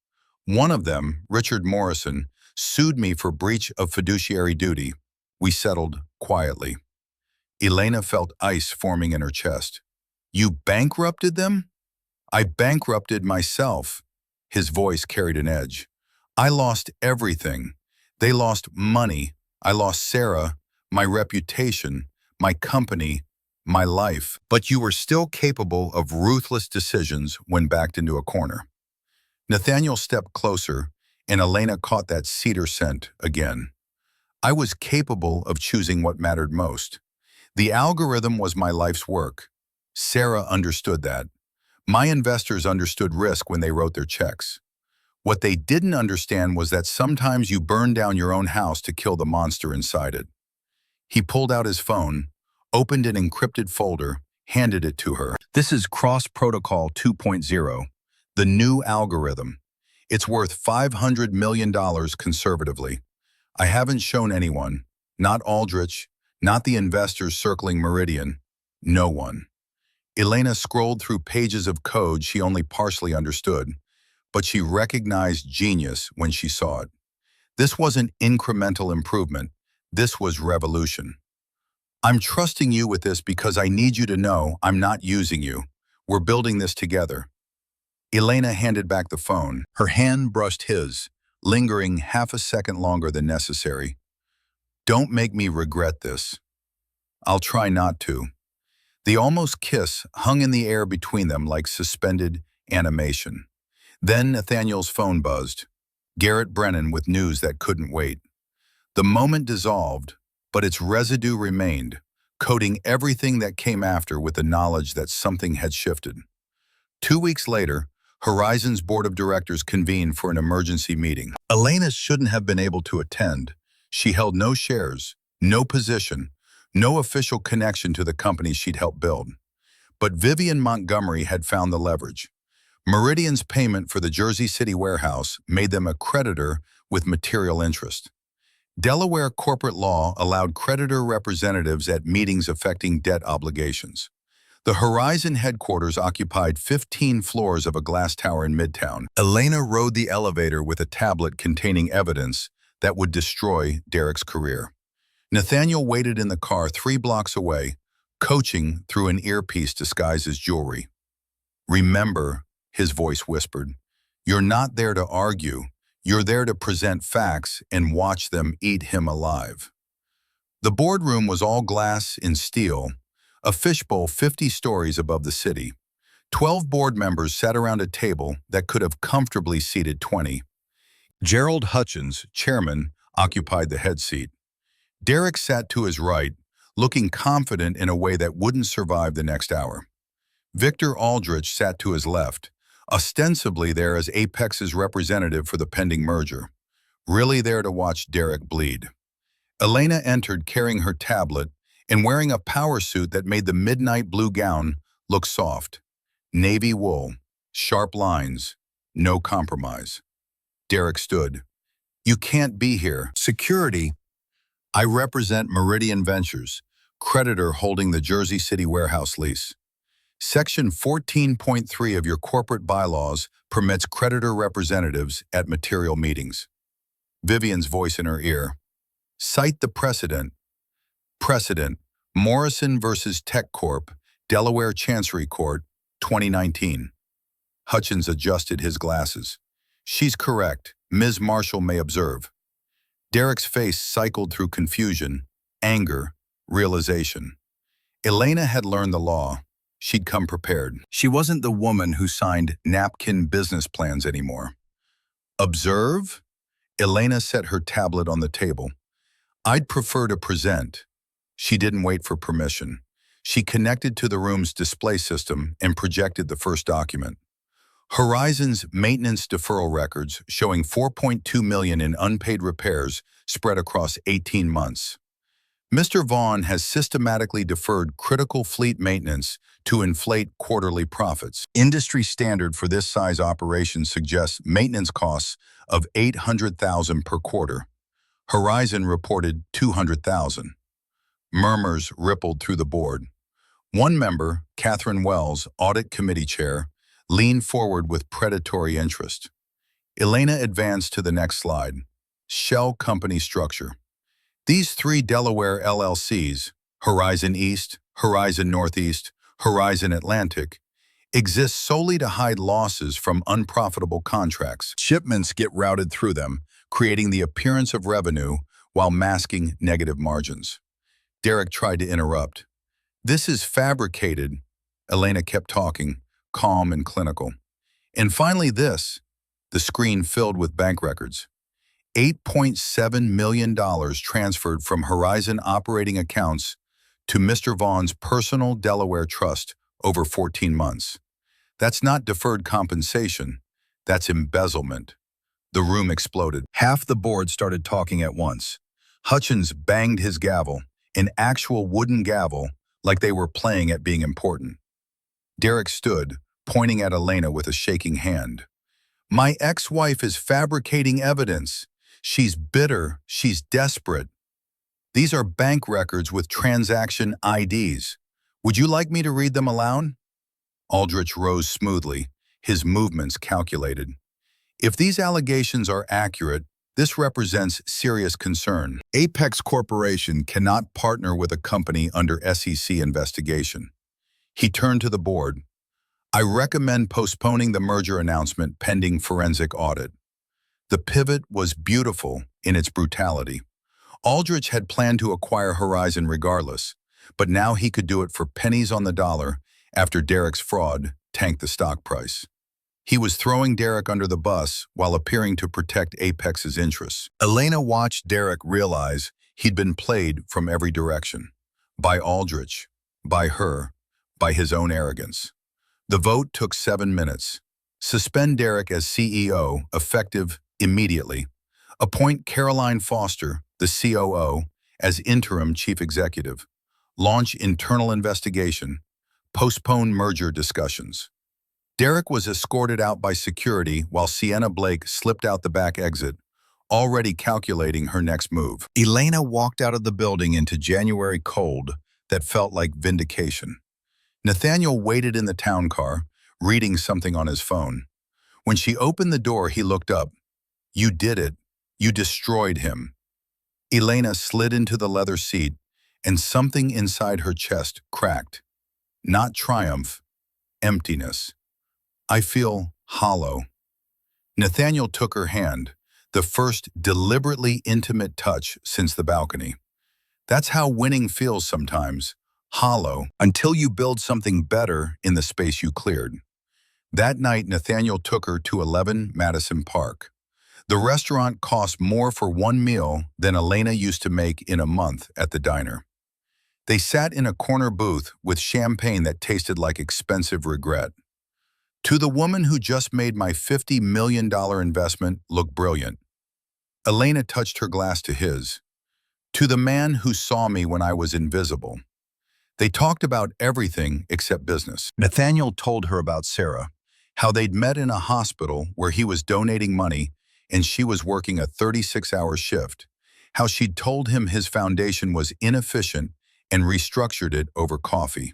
[SPEAKER 1] One of them, Richard Morrison, sued me for breach of fiduciary duty. We settled quietly." Elena felt ice forming in her chest. "You bankrupted them?" "I bankrupted myself." His voice carried an edge. I lost everything. They lost money. I lost Sarah, my reputation, my company, my life. But you were still capable of ruthless decisions when backed into a corner. Nathaniel stepped closer, and Elena caught that cedar scent again. I was capable of choosing what mattered most. The algorithm was my life's work. Sarah understood that. My investors understood risk when they wrote their checks. What they didn't understand was that sometimes you burn down your own house to kill the monster inside it. He pulled out his phone, opened an encrypted folder, handed it to her. This is Cross Protocol 2.0, the new algorithm. It's worth $500 million conservatively. I haven't shown anyone, not Aldrich, not the investors circling Meridian, no one. Elena scrolled through pages of code she only partially understood, but she recognized genius when she saw it. This wasn't incremental improvement. This was revolution. I'm trusting you with this because I need you to know I'm not using you. We're building this together. Elena handed back the phone. Her hand brushed his, lingering half a second longer than necessary. Don't make me regret this. I'll try not to. The almost kiss hung in the air between them like suspended animation. Then Nathaniel's phone buzzed. Garrett Brennan with news that couldn't wait. The moment dissolved, but its residue remained, coating everything that came after with the knowledge that something had shifted. 2 weeks later, Horizon's board of directors convened for an emergency meeting. Elena shouldn't have been able to attend. She held no shares, no position, no official connection to the company she'd helped build. But Vivian Montgomery had found the leverage. Meridian's payment for the Jersey City warehouse made them a creditor with material interest. Delaware corporate law allowed creditor representatives at meetings affecting debt obligations. The Horizon headquarters occupied 15 floors of a glass tower in Midtown. Elena rode the elevator with a tablet containing evidence that would destroy Derek's career. Nathaniel waited in the car 3 blocks away, coaching through an earpiece disguised as jewelry. Remember, his voice whispered, you're not there to argue. You're there to present facts and watch them eat him alive. The boardroom was all glass and steel, a fishbowl 50 stories above the city. 12 board members sat around a table that could have comfortably seated 20. Gerald Hutchins, chairman, occupied the head seat. Derek sat to his right, looking confident in a way that wouldn't survive the next hour. Victor Aldrich sat to his left, ostensibly there as Apex's representative for the pending merger, really there to watch Derek bleed. Elena entered carrying her tablet and wearing a power suit that made the midnight blue gown look soft. Navy wool, sharp lines, no compromise. Derek stood. You can't be here. Security. I represent Meridian Ventures, creditor holding the Jersey City warehouse lease. Section 14.3 of your corporate bylaws permits creditor representatives at material meetings. Vivian's voice in her ear. Cite the precedent. Precedent, Morrison versus Tech Corp, Delaware Chancery Court, 2019. Hutchins adjusted his glasses. She's correct. Ms. Marshall may observe. Derek's face cycled through confusion, anger, realization. Elena had learned the law. She'd come prepared. She wasn't the woman who signed napkin business plans anymore. Observe? Elena set her tablet on the table. I'd prefer to present. She didn't wait for permission. She connected to the room's display system and projected the first document. Horizon's maintenance deferral records showing $4.2 million in unpaid repairs spread across 18 months. Mr. Vaughn has systematically deferred critical fleet maintenance to inflate quarterly profits. Industry standard for this size operation suggests maintenance costs of $800,000 per quarter. Horizon reported $200,000. Murmurs rippled through the board. One member, Catherine Wells, audit committee chair, leaned forward with predatory interest. Elena advanced to the next slide. Shell company structure. These 3 Delaware LLCs, Horizon East, Horizon Northeast, Horizon Atlantic, exists solely to hide losses from unprofitable contracts. Shipments get routed through them, creating the appearance of revenue while masking negative margins. Derek tried to interrupt. "This is fabricated," Elena kept talking, calm and clinical. "And finally this," the screen filled with bank records. $8.7 million transferred from Horizon operating accounts to Mr. Vaughn's personal Delaware trust over 14 months. That's not deferred compensation, that's embezzlement. The room exploded. Half the board started talking at once. Hutchins banged his gavel, an actual wooden gavel, like they were playing at being important. Derek stood, pointing at Elena with a shaking hand. "My ex-wife is fabricating evidence. She's bitter, she's desperate. These are bank records with transaction IDs. Would you like me to read them aloud?" Aldrich rose smoothly, his movements calculated. "If these allegations are accurate, this represents serious concern. Apex Corporation cannot partner with a company under SEC investigation." He turned to the board. "I recommend postponing the merger announcement pending forensic audit." The pivot was beautiful in its brutality. Aldrich had planned to acquire Horizon regardless, but now he could do it for pennies on the dollar after Derek's fraud tanked the stock price. He was throwing Derek under the bus while appearing to protect Apex's interests. Elena watched Derek realize he'd been played from every direction. By Aldrich, by her, by his own arrogance. The vote took 7 minutes. Suspend Derek as CEO, effective immediately. Appoint Caroline Foster, the COO, as interim chief executive. Launch internal investigation. Postpone merger discussions. Derek was escorted out by security while Sienna Blake slipped out the back exit, already calculating her next move. Elena walked out of the building into January cold that felt like vindication. Nathaniel waited in the town car, reading something on his phone. When she opened the door, he looked up. "You did it. You destroyed him." Elena slid into the leather seat, and something inside her chest cracked. Not triumph, emptiness. "I feel hollow." Nathaniel took her hand, the first deliberately intimate touch since the balcony. That's how winning feels sometimes, hollow, until you build something better in the space you cleared. That night, Nathaniel took her to 11 Madison Park. The restaurant cost more for one meal than Elena used to make in a month at the diner. They sat in a corner booth with champagne that tasted like expensive regret. "To the woman who just made my $50 million investment look brilliant." Elena touched her glass to his. "To the man who saw me when I was invisible." They talked about everything except business. Nathaniel told her about Sarah, how they'd met in a hospital where he was donating money and she was working a 36-hour shift, how she'd told him his foundation was inefficient and restructured it over coffee,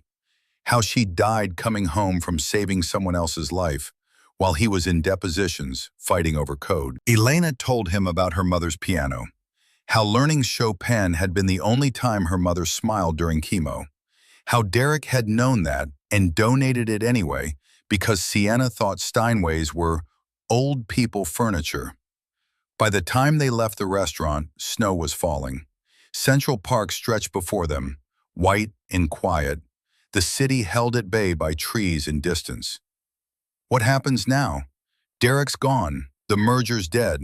[SPEAKER 1] how she died coming home from saving someone else's life while he was in depositions fighting over code. Elena told him about her mother's piano, how learning Chopin had been the only time her mother smiled during chemo, how Derek had known that and donated it anyway because Sienna thought Steinways were old people furniture. By the time they left the restaurant, snow was falling. Central Park stretched before them, white and quiet, the city held at bay by trees and distance. What happens now? Derek's gone. The merger's dead.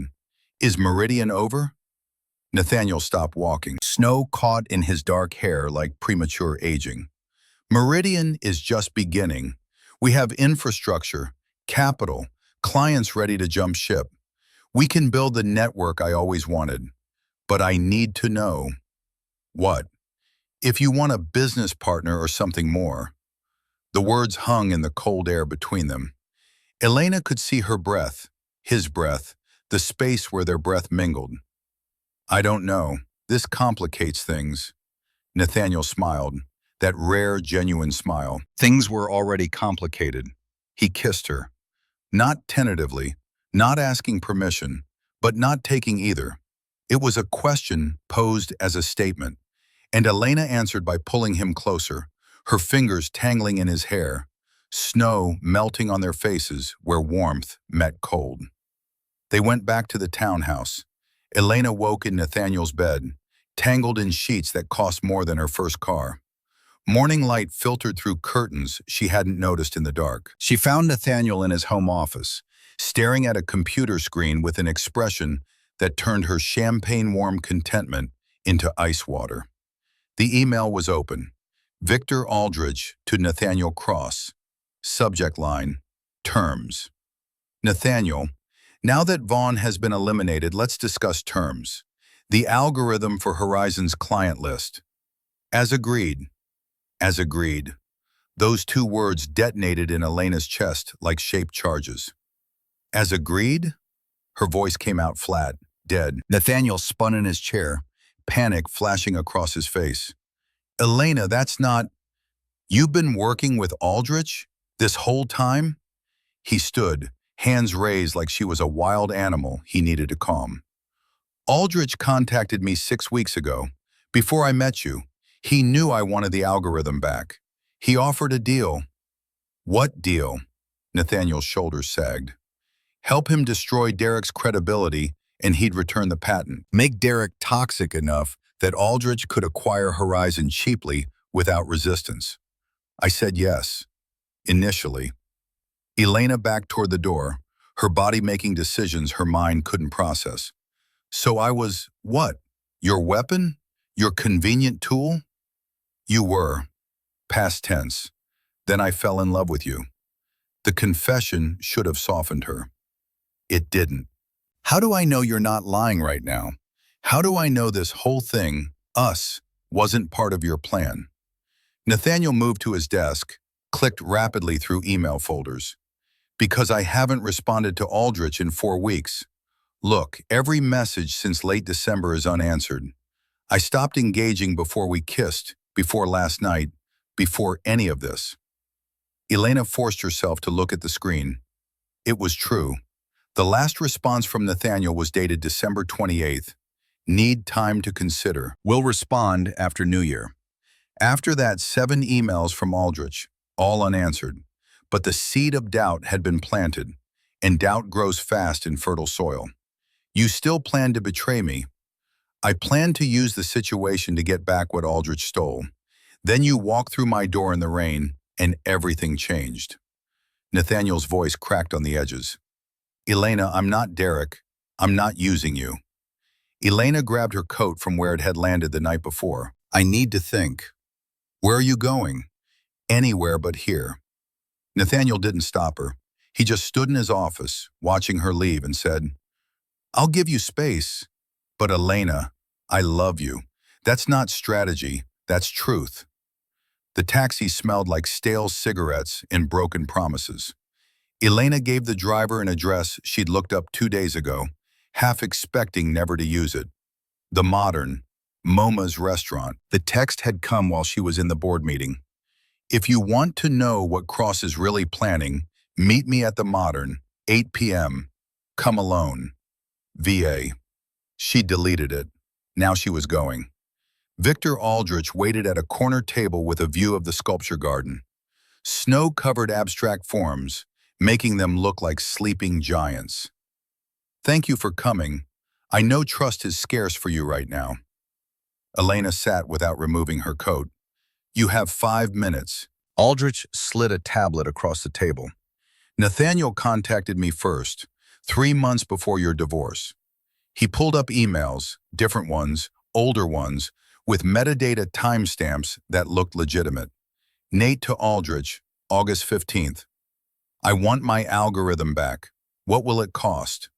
[SPEAKER 1] Is Meridian over? Nathaniel stopped walking. Snow caught in his dark hair like premature aging. Meridian is just beginning. We have infrastructure, capital, clients ready to jump ship. We can build the network I always wanted. But I need to know. What? If you want a business partner or something more. The words hung in the cold air between them. Elena could see her breath, his breath, the space where their breath mingled. "I don't know. This complicates things." Nathaniel smiled, that rare, genuine smile. Things were already complicated. He kissed her. Not tentatively, not asking permission, but not taking either. It was a question posed as a statement, and Elena answered by pulling him closer, her fingers tangling in his hair. snow melting on their faces where warmth met cold. They went back to the townhouse. Elena woke in Nathaniel's bed, tangled in sheets that cost more than her first car. Morning light filtered through curtains she hadn't noticed in the dark. She found Nathaniel in his home office, staring at a computer screen with an expression that turned her champagne-warm contentment into ice water. The email was open. Victor Aldrich to Nathaniel Cross. Subject line, terms. Nathaniel, now that Vaughn has been eliminated, let's discuss terms. The algorithm for Horizon's client list. As agreed. As agreed. Those two words detonated in Elena's chest like shaped charges. As agreed? Her voice came out flat, dead. Nathaniel spun in his chair, panic flashing across his face. Elena, that's not... You've been working with Aldrich this whole time? He stood, hands raised like she was a wild animal he needed to calm. Aldrich contacted me 6 weeks ago. Before I met you, he knew I wanted the algorithm back. He offered a deal. What deal? Nathaniel's shoulders sagged. Help him destroy Derek's credibility and he'd return the patent. Make Derek toxic enough that Aldrich could acquire Horizon cheaply without resistance. I said yes. Initially. Elena backed toward the door, her body making decisions her mind couldn't process. So I was, what? Your weapon? Your convenient tool? You were. Past tense. Then I fell in love with you. The confession should have softened her. It didn't. How do I know you're not lying right now? How do I know this whole thing, us, wasn't part of your plan? Nathaniel moved to his desk, clicked rapidly through email folders. Because I haven't responded to Aldrich in 4 weeks. Look, every message since late December is unanswered. I stopped engaging before we kissed, before last night, before any of this. Elena forced herself to look at the screen. It was true. The last response from Nathaniel was dated December 28th. Need time to consider. Will respond after New Year. After that, 7 emails from Aldrich, all unanswered. But the seed of doubt had been planted, and doubt grows fast in fertile soil. You still plan to betray me. I plan to use the situation to get back what Aldrich stole. Then you walk through my door in the rain, and everything changed. Nathaniel's voice cracked on the edges. Elena, I'm not Derek. I'm not using you. Elena grabbed her coat from where it had landed the night before. I need to think. Where are you going? Anywhere but here. Nathaniel didn't stop her. He just stood in his office, watching her leave, and said, I'll give you space. But Elena, I love you. That's not strategy. That's truth. The taxi smelled like stale cigarettes and broken promises. Elena gave the driver an address she'd looked up 2 days ago, half expecting never to use it. The Modern, MoMA's restaurant. The text had come while she was in the board meeting. If you want to know what Cross is really planning, meet me at the Modern, 8 p.m. Come alone. VA. She deleted it. Now she was going. Victor Aldrich waited at a corner table with a view of the sculpture garden. Snow-covered abstract forms, making them look like sleeping giants. Thank you for coming. I know trust is scarce for you right now. Elena sat without removing her coat. You have 5 minutes. Aldrich slid a tablet across the table. Nathaniel contacted me first, 3 months before your divorce. He pulled up emails, different ones, older ones, with metadata timestamps that looked legitimate. Nate to Aldrich, August 15th. I want my algorithm back. What will it cost?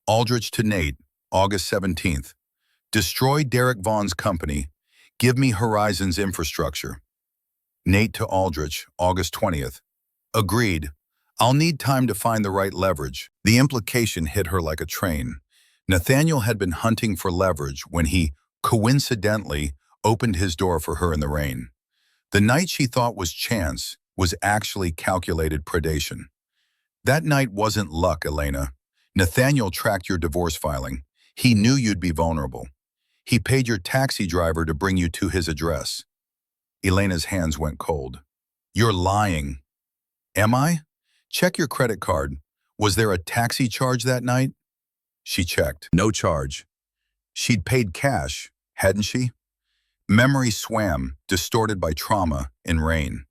[SPEAKER 1] Aldrich to Nate, August 17th. Destroy Derek Vaughn's company. Give me Horizon's infrastructure. Nate to Aldrich, August 20th. Agreed. I'll need time to find the right leverage. The implication hit her like a train. Nathaniel had been hunting for leverage when he, coincidentally, opened his door for her in the rain. The night she thought was chance was actually calculated predation. That night wasn't luck, Elena. Nathaniel tracked your divorce filing. He knew you'd be vulnerable. He paid your taxi driver to bring you to his address. Elena's hands went cold. You're lying. Am I? Check your credit card. Was there a taxi charge that night? She checked. No charge. She'd paid cash, hadn't she? Memory swam, distorted by trauma and rain.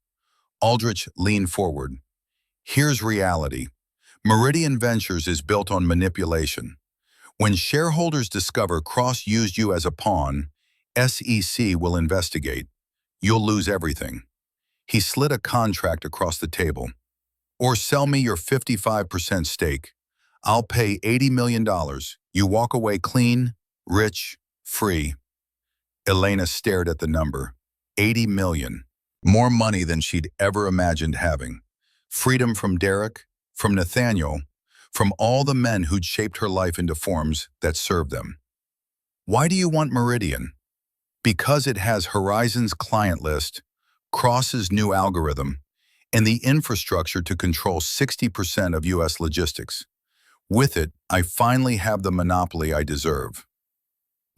[SPEAKER 1] Aldrich leaned forward. Here's reality. Meridian Ventures is built on manipulation. When shareholders discover Cross used you as a pawn, SEC will investigate. You'll lose everything. He slid a contract across the table. Or sell me your 55% stake. I'll pay $80 million. You walk away clean, rich, free. Elena stared at the number. 80 million. More money than she'd ever imagined having. Freedom from Derek, from Nathaniel, from all the men who'd shaped her life into forms that served them. Why do you want Meridian? Because it has Horizon's client list, Cross's new algorithm, and the infrastructure to control 60% of U.S. logistics. With it, I finally have the monopoly I deserve.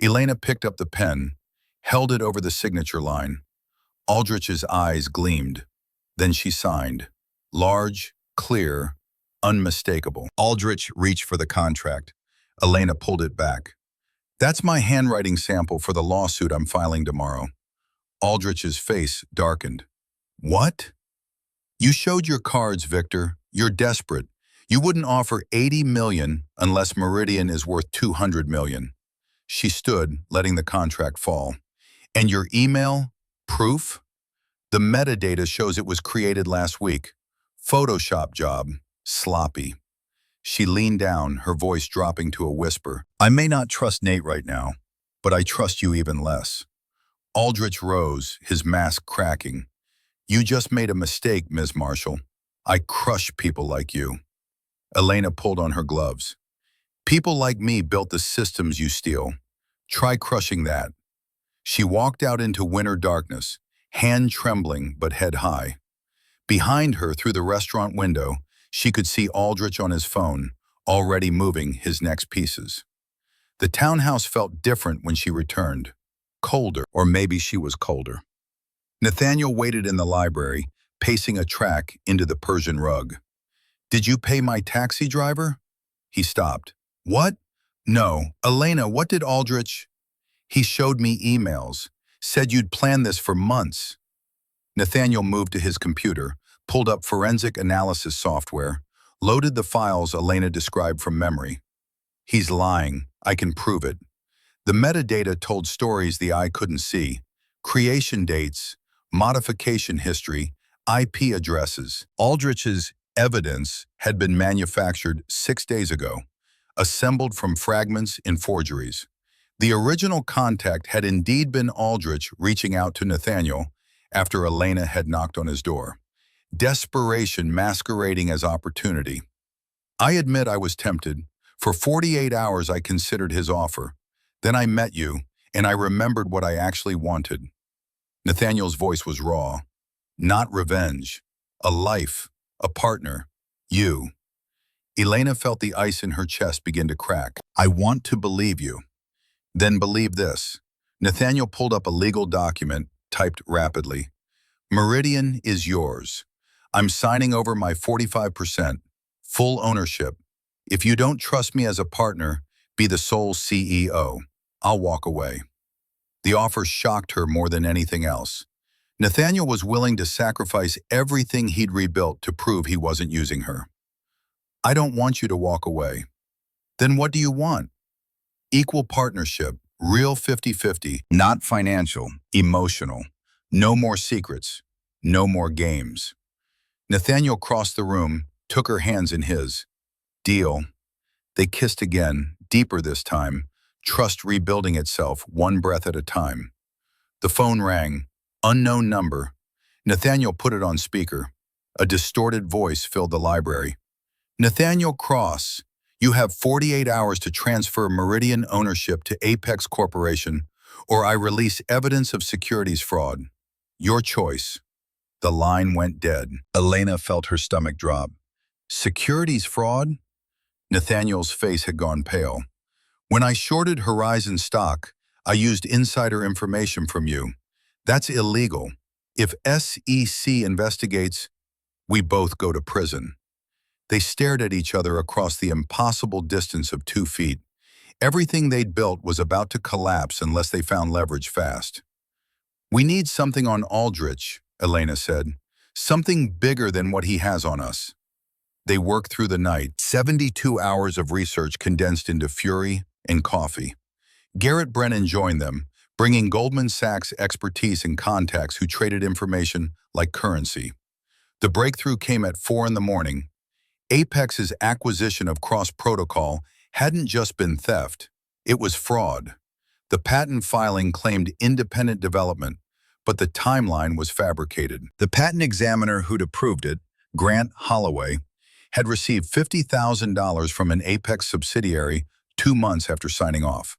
[SPEAKER 1] Elena picked up the pen, held it over the signature line. Aldrich's eyes gleamed. Then she signed. Large, clear, unmistakable. Aldrich reached for the contract. Elena pulled it back. That's my handwriting sample for the lawsuit I'm filing tomorrow. Aldrich's face darkened. What? You showed your cards, Victor. You're desperate. You wouldn't offer 80 million unless Meridian is worth 200 million. She stood, letting the contract fall. And your email? Proof? The metadata shows it was created last week. Photoshop job. Sloppy. She leaned down, her voice dropping to a whisper. I may not trust Nate right now, but I trust you even less. Aldrich rose, his mask cracking. You just made a mistake, Ms. Marshall. I crush people like you. Elena pulled on her gloves. People like me built the systems you steal. Try crushing that. She walked out into winter darkness, hand trembling but head high. Behind her, through the restaurant window, she could see Aldrich on his phone, already moving his next pieces. The townhouse felt different when she returned. Colder, or maybe she was colder. Nathaniel waited in the library, pacing a track into the Persian rug. Did you pay my taxi driver? He stopped. What? No. Elena, what did Aldrich? He showed me emails, said you'd planned this for months. Nathaniel moved to his computer, pulled up forensic analysis software, loaded the files Elena described from memory. He's lying. I can prove it. The metadata told stories the eye couldn't see. Creation dates, modification history, IP addresses. Aldrich's evidence had been manufactured 6 days ago, assembled from fragments in forgeries. The original contact had indeed been Aldrich reaching out to Nathaniel after Elena had knocked on his door. Desperation masquerading as opportunity. I admit I was tempted. For 48 hours I considered his offer. Then I met you, and I remembered what I actually wanted. Nathaniel's voice was raw. Not revenge. A life. A partner. You. Elena felt the ice in her chest begin to crack. I want to believe you. Then believe this. Nathaniel pulled up a legal document, typed rapidly. Meridian is yours. I'm signing over my 45%. Full ownership. If you don't trust me as a partner, be the sole CEO. I'll walk away. The offer shocked her more than anything else. Nathaniel was willing to sacrifice everything he'd rebuilt to prove he wasn't using her. I don't want you to walk away. Then what do you want? Equal partnership, real 50-50, not financial, emotional. No more secrets, no more games. Nathaniel crossed the room, took her hands in his. Deal. They kissed again, deeper this time, trust rebuilding itself one breath at a time. The phone rang. Unknown number. Nathaniel put it on speaker. A distorted voice filled the library. Nathaniel Cross, you have 48 hours to transfer Meridian ownership to Apex Corporation, or I release evidence of securities fraud. Your choice. The line went dead. Elena felt her stomach drop. Securities fraud? Nathaniel's face had gone pale. When I shorted Horizon stock, I used insider information from you. That's illegal. If SEC investigates, We both go to prison. They stared at each other across the impossible distance of 2 feet. Everything they'd built was about to collapse unless they found leverage fast. We need something on Aldrich, Elena said. Something bigger than what he has on us. They worked through the night, 72 hours of research condensed into fury and coffee. Garrett Brennan joined them, bringing Goldman Sachs' expertise and contacts who traded information like currency. The breakthrough came at 4 in the morning. Apex's acquisition of Cross Protocol hadn't just been theft, it was fraud. The patent filing claimed independent development, but the timeline was fabricated. The patent examiner who'd approved it, Grant Holloway, had received $50,000 from an Apex subsidiary 2 months after signing off.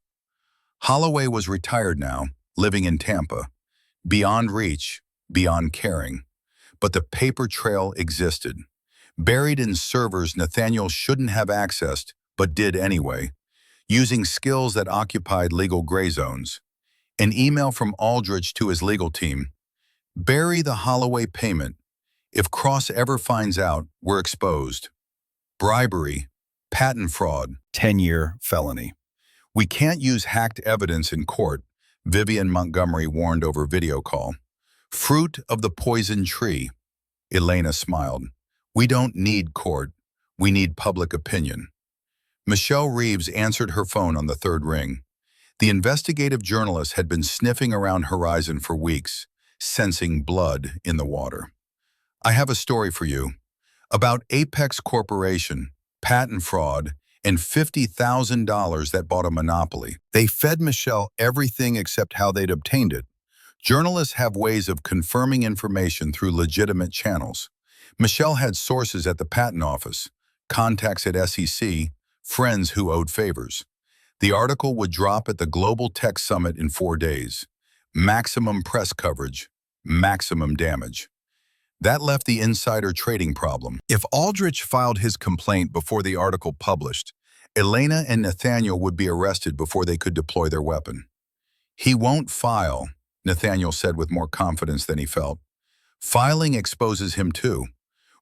[SPEAKER 1] Holloway was retired now, living in Tampa, beyond reach, beyond caring. But the paper trail existed, buried in servers Nathaniel shouldn't have accessed, but did anyway, using skills that occupied legal gray zones. An email from Aldrich to his legal team: bury the Holloway payment. If Cross ever finds out, we're exposed. Bribery, patent fraud, 10-year felony. We can't use hacked evidence in court, Vivian Montgomery warned over video call. Fruit of the poison tree. Elena smiled. We don't need court. We need public opinion. Michelle Reeves answered her phone on the third ring. The investigative journalist had been sniffing around Horizon for weeks, sensing blood in the water. I have a story for you. About Apex Corporation, patent fraud, and $50,000 that bought a monopoly. They fed Michelle everything except how they'd obtained it. Journalists have ways of confirming information through legitimate channels. Michelle had sources at the patent office, contacts at SEC, friends who owed favors. The article would drop at the Global Tech Summit in 4 days. Maximum press coverage, maximum damage. That left the insider trading problem. If Aldrich filed his complaint before the article published, Elena and Nathaniel would be arrested before they could deploy their weapon. He won't file, Nathaniel said with more confidence than he felt. Filing exposes him too.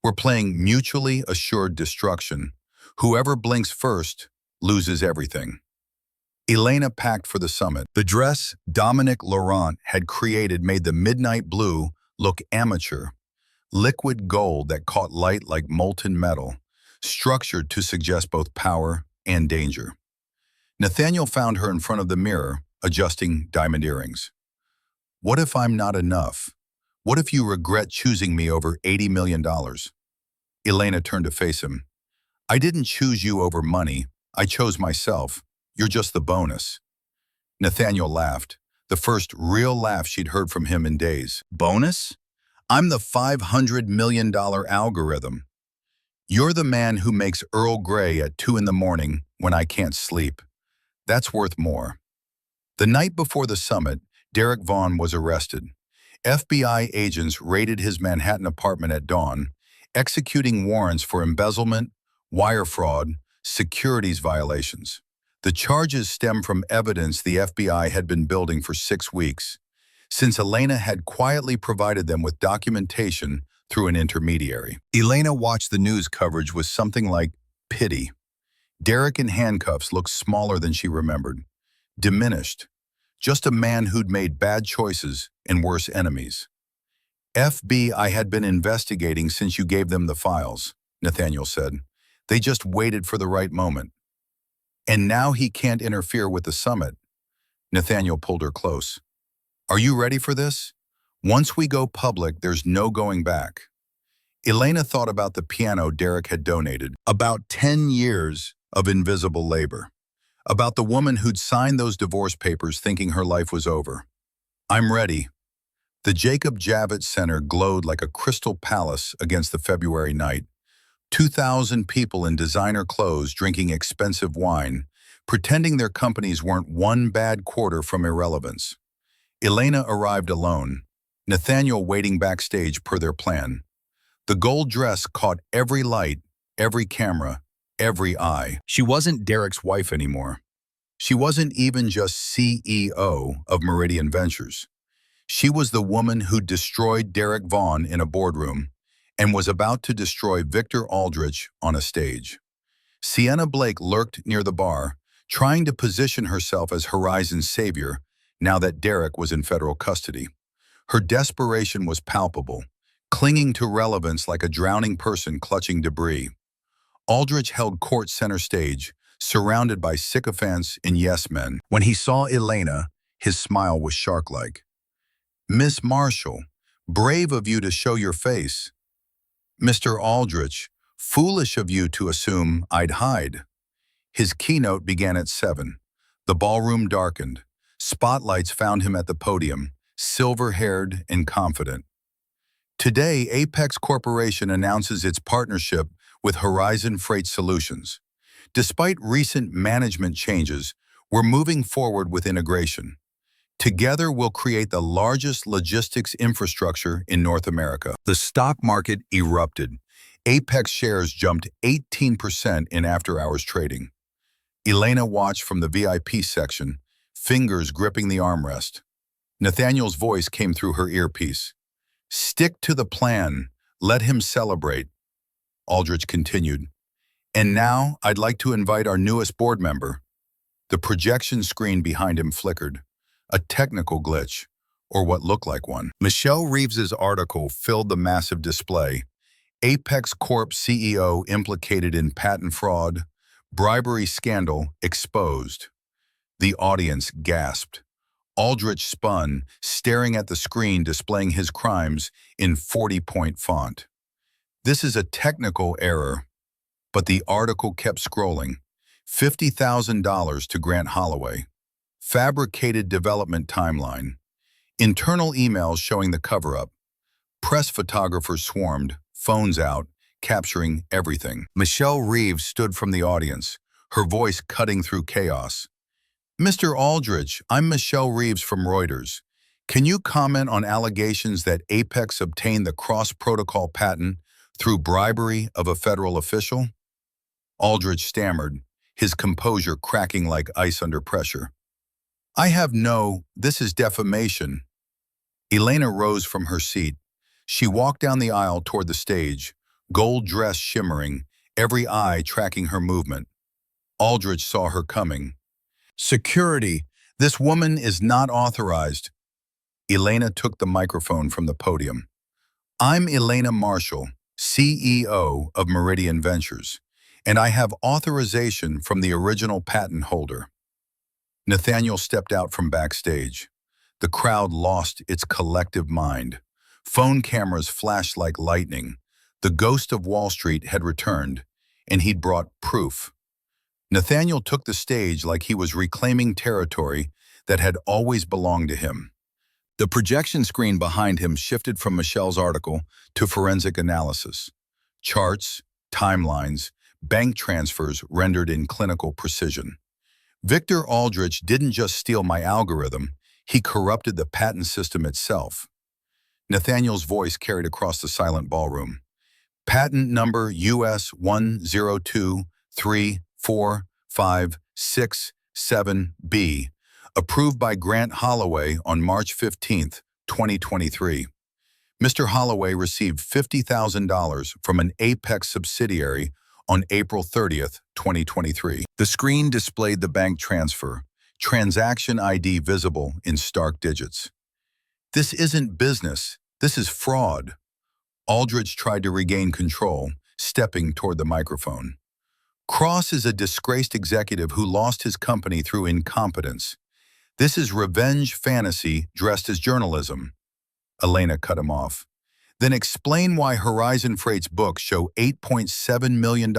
[SPEAKER 1] We're playing mutually assured destruction. Whoever blinks first loses everything. Elena packed for the summit. The dress Dominique Laurent had created made the midnight blue look amateur. Liquid gold that caught light like molten metal, structured to suggest both power and danger. Nathaniel found her in front of the mirror, adjusting diamond earrings. What if I'm not enough? What if you regret choosing me over $80 million? Elena turned to face him. I didn't choose you over money. I chose myself. You're just the bonus. Nathaniel laughed, the first real laugh she'd heard from him in days. Bonus? I'm the $500 million algorithm. You're the man who makes Earl Grey at 2 in the morning when I can't sleep. That's worth more. The night before the summit, Derek Vaughn was arrested. FBI agents raided his Manhattan apartment at dawn, executing warrants for embezzlement, wire fraud, securities violations. The charges stem from evidence the FBI had been building for 6 weeks, since Elena had quietly provided them with documentation through an intermediary. Elena watched the news coverage with something like pity. Derek in handcuffs looked smaller than she remembered, diminished, just a man who'd made bad choices and worse enemies. FBI had been investigating since you gave them the files, Nathaniel said. They just waited for the right moment. And now he can't interfere with the summit. Nathaniel pulled her close. Are you ready for this? Once we go public, there's no going back. Elena thought about the piano Derek had donated, about 10 years of invisible labor, about the woman who'd signed those divorce papers thinking her life was over. I'm ready. The Jacob Javits Center glowed like a crystal palace against the February night. 2,000 people in designer clothes drinking expensive wine, pretending their companies weren't one bad quarter from irrelevance. Elena arrived alone, Nathaniel waiting backstage per their plan. The gold dress caught every light, every camera, every eye. She wasn't Derek's wife anymore. She wasn't even just CEO of Meridian Ventures. She was the woman who destroyed Derek Vaughn in a boardroom and was about to destroy Victor Aldrich on a stage. Sienna Blake lurked near the bar, trying to position herself as Horizon's savior now that Derek was in federal custody. Her desperation was palpable, clinging to relevance like a drowning person clutching debris. Aldrich held court center stage, surrounded by sycophants and yes-men. When he saw Elena, his smile was shark-like. "Miss Marshall, brave of you to show your face. Mr. Aldrich, foolish of you to assume I'd hide." His keynote began at 7. The ballroom darkened. Spotlights found him at the podium, silver-haired and confident. Today, Apex Corporation announces its partnership with Horizon Freight Solutions. Despite recent management changes, we're moving forward with integration. Together, we'll create the largest logistics infrastructure in North America. The stock market erupted. Apex shares jumped 18% in after-hours trading. Elena watched from the VIP section, fingers gripping the armrest. Nathaniel's voice came through her earpiece. "Stick to the plan. Let him celebrate." Aldrich continued. "And now, I'd like to invite our newest board member." The projection screen behind him flickered. A technical glitch, or what looked like one. Michelle Reeves's article filled the massive display. Apex Corp CEO implicated in patent fraud, bribery scandal exposed. The audience gasped. Aldrich spun, staring at the screen displaying his crimes in 40-point font. "This is a technical error." But the article kept scrolling. $50,000 to Grant Holloway. Fabricated development timeline. Internal emails showing the cover-up. Press photographers swarmed, phones out, capturing everything. Michelle Reeves stood from the audience, her voice cutting through chaos. "Mr. Aldrich, I'm Michelle Reeves from Reuters. Can you comment on allegations that Apex obtained the cross-protocol patent through bribery of a federal official?" Aldrich stammered, his composure cracking like ice under pressure. This is defamation." Elena rose from her seat. She walked down the aisle toward the stage, gold dress shimmering, every eye tracking her movement. Aldrich saw her coming. "Security, this woman is not authorized." Elena took the microphone from the podium. "I'm Elena Marshall, CEO of Meridian Ventures, and I have authorization from the original patent holder." Nathaniel stepped out from backstage. The crowd lost its collective mind. Phone cameras flashed like lightning. The ghost of Wall Street had returned, and he'd brought proof. Nathaniel took the stage like he was reclaiming territory that had always belonged to him. The projection screen behind him shifted from Michelle's article to forensic analysis. Charts, timelines, bank transfers rendered in clinical precision. Victor Aldrich didn't just steal my algorithm, he corrupted the patent system itself. Nathaniel's voice carried across the silent ballroom. "Patent number US 102345667B, approved by Grant Holloway on March 15, 2023. Mr. Holloway received $50,000 from an Apex subsidiary on April 30, 2023. The screen displayed the bank transfer, transaction ID visible in stark digits. "This isn't business, this is fraud." Aldrich tried to regain control, stepping toward the microphone. "Cross is a disgraced executive who lost his company through incompetence. This is revenge fantasy dressed as journalism." Elena cut him off. "Then explain why Horizon Freight's books show $8.7 million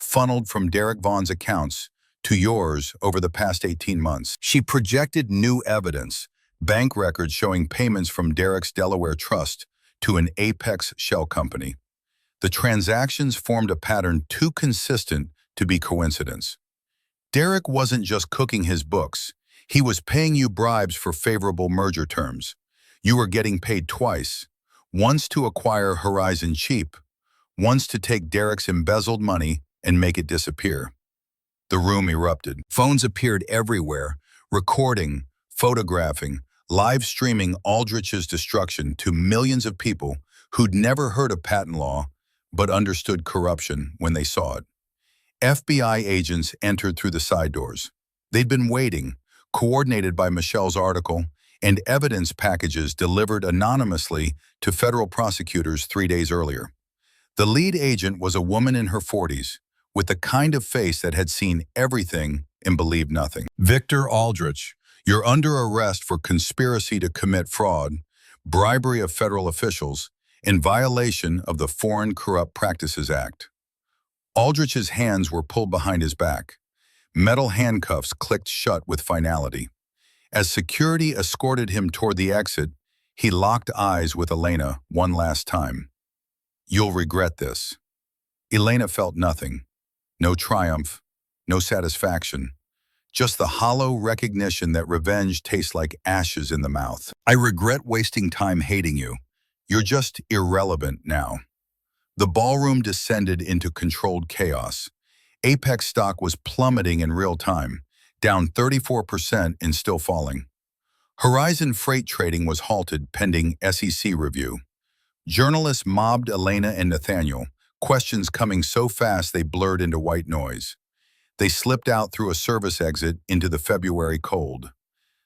[SPEAKER 1] funneled from Derek Vaughn's accounts to yours over the past 18 months. She projected new evidence, bank records showing payments from Derek's Delaware Trust to an Apex shell company. The transactions formed a pattern too consistent to be coincidence. Derek wasn't just cooking his books. He was paying you bribes for favorable merger terms. You were getting paid twice, once to acquire Horizon cheap, once to take Derek's embezzled money and make it disappear." The room erupted. Phones appeared everywhere, recording, photographing, live streaming Aldrich's destruction to millions of people who'd never heard of patent law but understood corruption when they saw it. FBI agents entered through the side doors. They'd been waiting, coordinated by Michelle's article, and evidence packages delivered anonymously to federal prosecutors 3 days earlier. The lead agent was a woman in her 40s, with the kind of face that had seen everything and believed nothing. Victor Aldrich, you're under arrest for conspiracy to commit fraud, bribery of federal officials, and violation of the Foreign Corrupt Practices Act. Aldrich's hands were pulled behind his back. Metal handcuffs clicked shut with finality. As security escorted him toward the exit, he locked eyes with Elena one last time. "You'll regret this." Elena felt nothing. No triumph, no satisfaction. Just the hollow recognition that revenge tastes like ashes in the mouth. "I regret wasting time hating you. You're just irrelevant now." The ballroom descended into controlled chaos. Apex stock was plummeting in real time, down 34% and still falling. Horizon freight trading was halted pending SEC review. Journalists mobbed Elena and Nathaniel, questions coming so fast they blurred into white noise. They slipped out through a service exit into the February cold.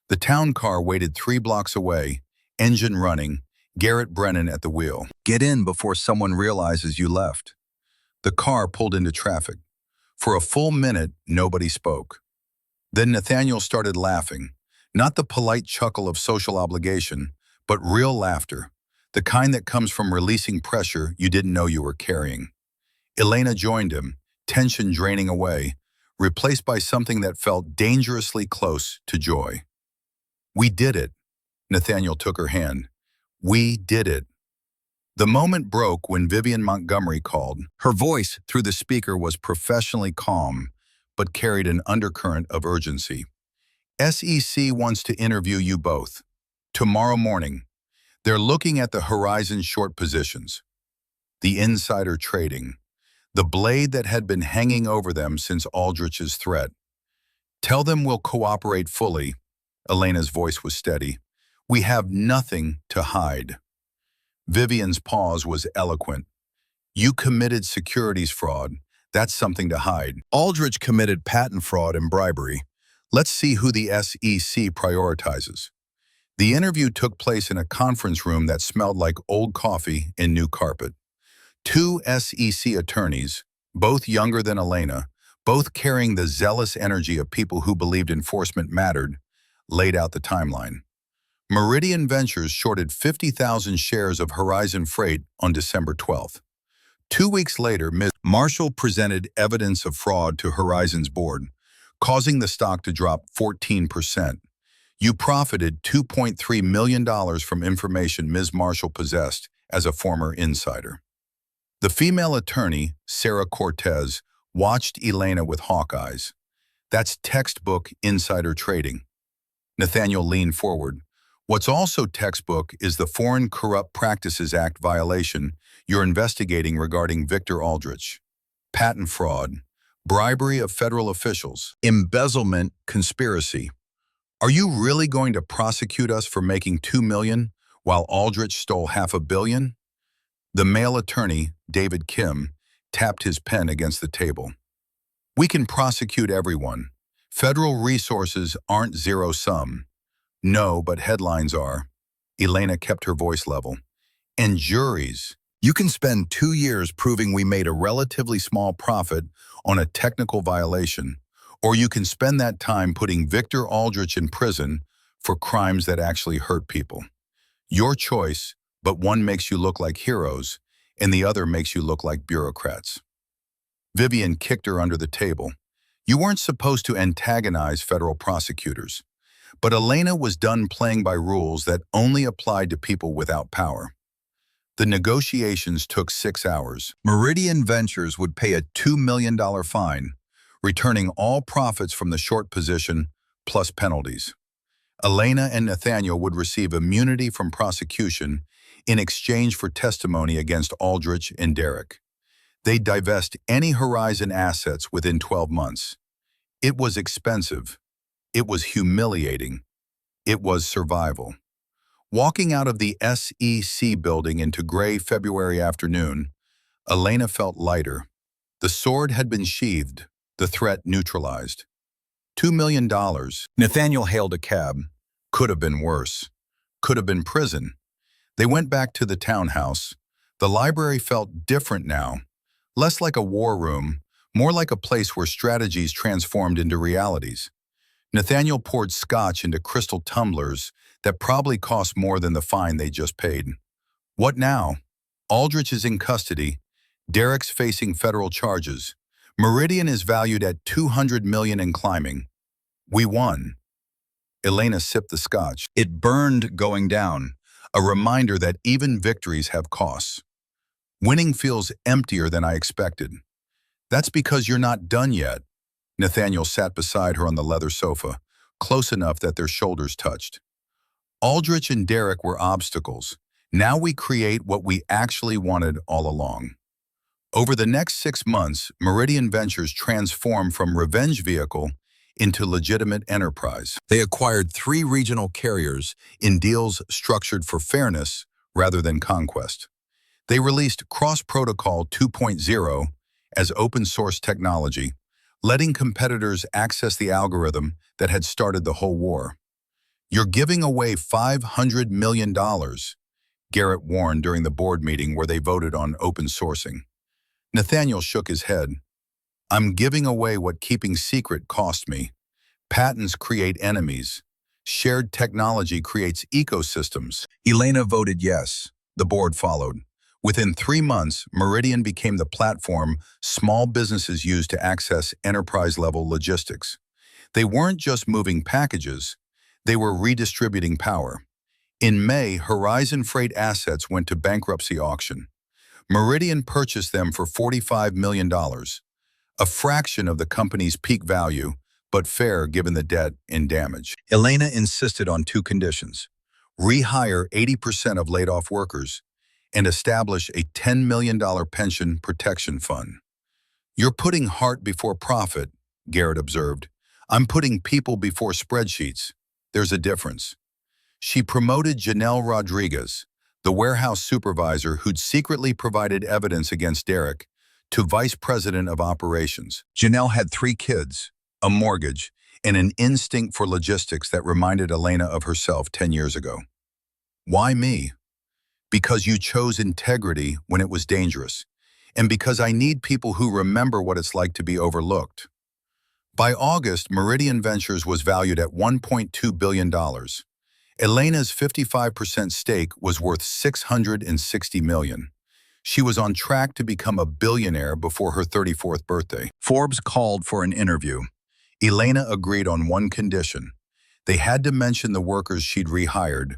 [SPEAKER 1] The town car waited 3 blocks away, engine running, Garrett Brennan at the wheel. "Get in before someone realizes you left." The car pulled into traffic. For a full minute, nobody spoke. Then Nathaniel started laughing, not the polite chuckle of social obligation, but real laughter, the kind that comes from releasing pressure you didn't know you were carrying. Elena joined him, tension draining away, replaced by something that felt dangerously close to joy. "We did it." Nathaniel took her hand. "We did it." The moment broke when Vivian Montgomery called. Her voice through the speaker was professionally calm, but carried an undercurrent of urgency. "SEC wants to interview you both. Tomorrow morning. They're looking at the Horizon short positions. The insider trading. The blade that had been hanging over them since Aldrich's threat. Tell them we'll cooperate fully." Elena's voice was steady. "We have nothing to hide." Vivian's pause was eloquent. "You committed securities fraud. That's something to hide. Aldrich committed patent fraud and bribery. Let's see who the SEC prioritizes." The interview took place in a conference room that smelled like old coffee and new carpet. 2 SEC attorneys, both younger than Elena, both carrying the zealous energy of people who believed enforcement mattered, laid out the timeline. Meridian Ventures shorted 50,000 shares of Horizon Freight on December 12th. 2 weeks later, Ms. Marshall presented evidence of fraud to Horizon's board, causing the stock to drop 14%. You profited $2.3 million from information Ms. Marshall possessed as a former insider. The female attorney, Sarah Cortez, watched Elena with hawk eyes. "That's textbook insider trading." Nathaniel leaned forward. "What's also textbook is the Foreign Corrupt Practices Act violation you're investigating regarding Victor Aldrich. Patent fraud, bribery of federal officials, embezzlement, conspiracy. Are you really going to prosecute us for making $2 million while Aldrich stole $500 million? The male attorney, David Kim, tapped his pen against the table. "We can prosecute everyone. Federal resources aren't zero-sum." "No, but headlines are." Elena kept her voice level. "And juries. You can spend 2 years proving we made a relatively small profit on a technical violation, or you can spend that time putting Victor Aldrich in prison for crimes that actually hurt people. Your choice, but one makes you look like heroes, and the other makes you look like bureaucrats." Vivian kicked her under the table. "You weren't supposed to antagonize federal prosecutors." But Elena was done playing by rules that only applied to people without power. The negotiations took 6 hours. Meridian Ventures would pay a $2 million fine, returning all profits from the short position plus penalties. Elena and Nathaniel would receive immunity from prosecution in exchange for testimony against Aldrich and Derrick. They'd divest any Horizon assets within 12 months. It was expensive. It was humiliating. It was survival. Walking out of the SEC building into gray February afternoon, Elena felt lighter. The sword had been sheathed, the threat neutralized. $2 million. Nathaniel hailed a cab. Could have been worse. Could have been prison. They went back to the townhouse. The library felt different now. Less like a war room, more like a place where strategies transformed into realities. Nathaniel poured scotch into crystal tumblers that probably cost more than the fine they just paid. What now? Aldrich is in custody. Derek's facing federal charges. Meridian is valued at $200 million and climbing. We won. Elena sipped the scotch. It burned going down, a reminder that even victories have costs. Winning feels emptier than I expected. That's because you're not done yet. Nathaniel sat beside her on the leather sofa, close enough that their shoulders touched. Aldrich and Derek were obstacles. Now we create what we actually wanted all along. Over the next 6 months, Meridian Ventures transformed from revenge vehicle into legitimate enterprise. They acquired 3 regional carriers in deals structured for fairness rather than conquest. They released Cross Protocol 2.0 as open-source technology, letting competitors access the algorithm that had started the whole war. You're giving away $500 million, Garrett warned during the board meeting where they voted on open sourcing. Nathaniel shook his head. I'm giving away what keeping secret cost me. Patents create enemies. Shared technology creates ecosystems. Elena voted yes. The board followed. Within 3 months, Meridian became the platform small businesses use to access enterprise-level logistics. They weren't just moving packages, they were redistributing power. In May, Horizon Freight assets went to bankruptcy auction. Meridian purchased them for $45 million, a fraction of the company's peak value, but fair given the debt and damage. Elena insisted on 2 conditions: rehire 80% of laid-off workers and establish a $10 million pension protection fund. You're putting heart before profit, Garrett observed. I'm putting people before spreadsheets. There's a difference. She promoted Janelle Rodriguez, the warehouse supervisor who'd secretly provided evidence against Derek, to vice president of operations. Janelle had 3 kids, a mortgage, and an instinct for logistics that reminded Elena of herself 10 years ago. Why me? Because you chose integrity when it was dangerous, and because I need people who remember what it's like to be overlooked. By August, Meridian Ventures was valued at $1.2 billion. Elena's 55% stake was worth $660 million. She was on track to become a billionaire before her 34th birthday. Forbes called for an interview. Elena agreed on one condition. They had to mention the workers she'd rehired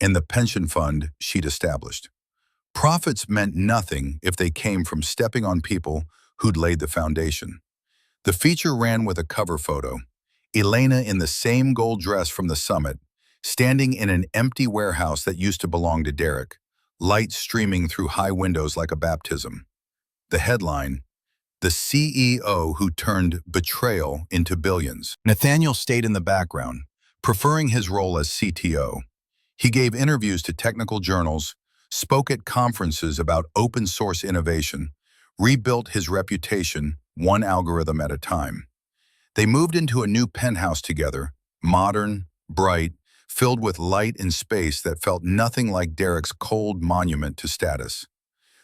[SPEAKER 1] and the pension fund she'd established. Profits meant nothing if they came from stepping on people who'd laid the foundation. The feature ran with a cover photo. Elena in the same gold dress from the summit, standing in an empty warehouse that used to belong to Derek, light streaming through high windows like a baptism. The headline, "The CEO who turned betrayal into billions." Nathaniel stayed in the background, preferring his role as CTO. He gave interviews to technical journals, spoke at conferences about open source innovation, rebuilt his reputation one algorithm at a time. They moved into a new penthouse together, modern, bright, filled with light and space that felt nothing like Derek's cold monument to status.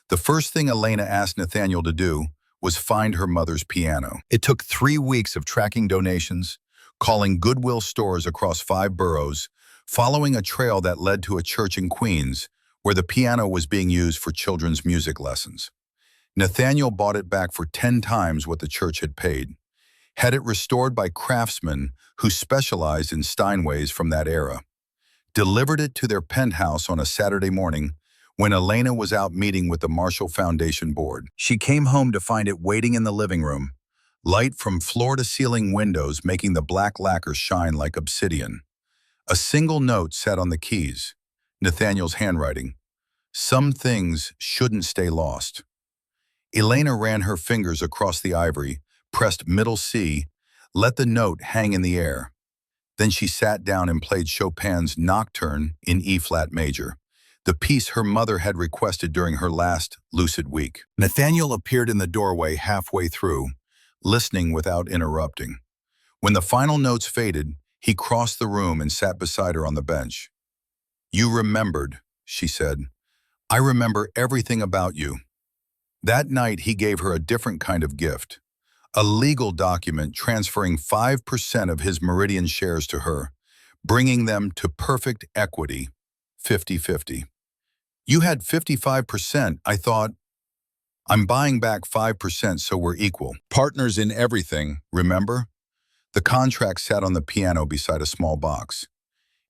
[SPEAKER 1] The first thing Elena asked Nathaniel to do was find her mother's piano. It took 3 weeks of tracking donations, calling Goodwill stores across 5 boroughs, following a trail that led to a church in Queens where the piano was being used for children's music lessons. Nathaniel bought it back for 10 times what the church had paid, had it restored by craftsmen who specialized in Steinways from that era, delivered it to their penthouse on a Saturday morning when Elena was out meeting with the Marshall Foundation board. She came home to find it waiting in the living room, light from floor-to-ceiling windows making the black lacquer shine like obsidian. A single note sat on the keys, Nathaniel's handwriting. Some things shouldn't stay lost. Elena ran her fingers across the ivory, pressed middle C, let the note hang in the air. Then she sat down and played Chopin's Nocturne in E-flat major, the piece her mother had requested during her last lucid week. Nathaniel appeared in the doorway halfway through, listening without interrupting. When the final notes faded, he crossed the room and sat beside her on the bench. "You remembered," she said. "I remember everything about you." That night, he gave her a different kind of gift, a legal document transferring 5% of his Meridian shares to her, bringing them to perfect equity, 50-50. "You had 55%, I thought. I'm buying back 5% so we're equal. Partners in everything, remember?" The contract sat on the piano beside a small box.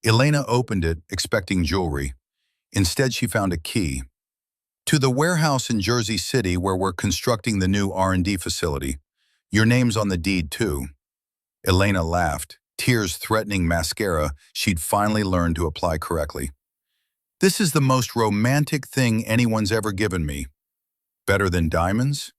[SPEAKER 1] Elena opened it, expecting jewelry. Instead, she found a key. "To the warehouse in Jersey City where we're constructing the new R&D facility. Your name's on the deed, too." Elena laughed, tears threatening mascara she'd finally learned to apply correctly. "This is the most romantic thing anyone's ever given me. Better than diamonds?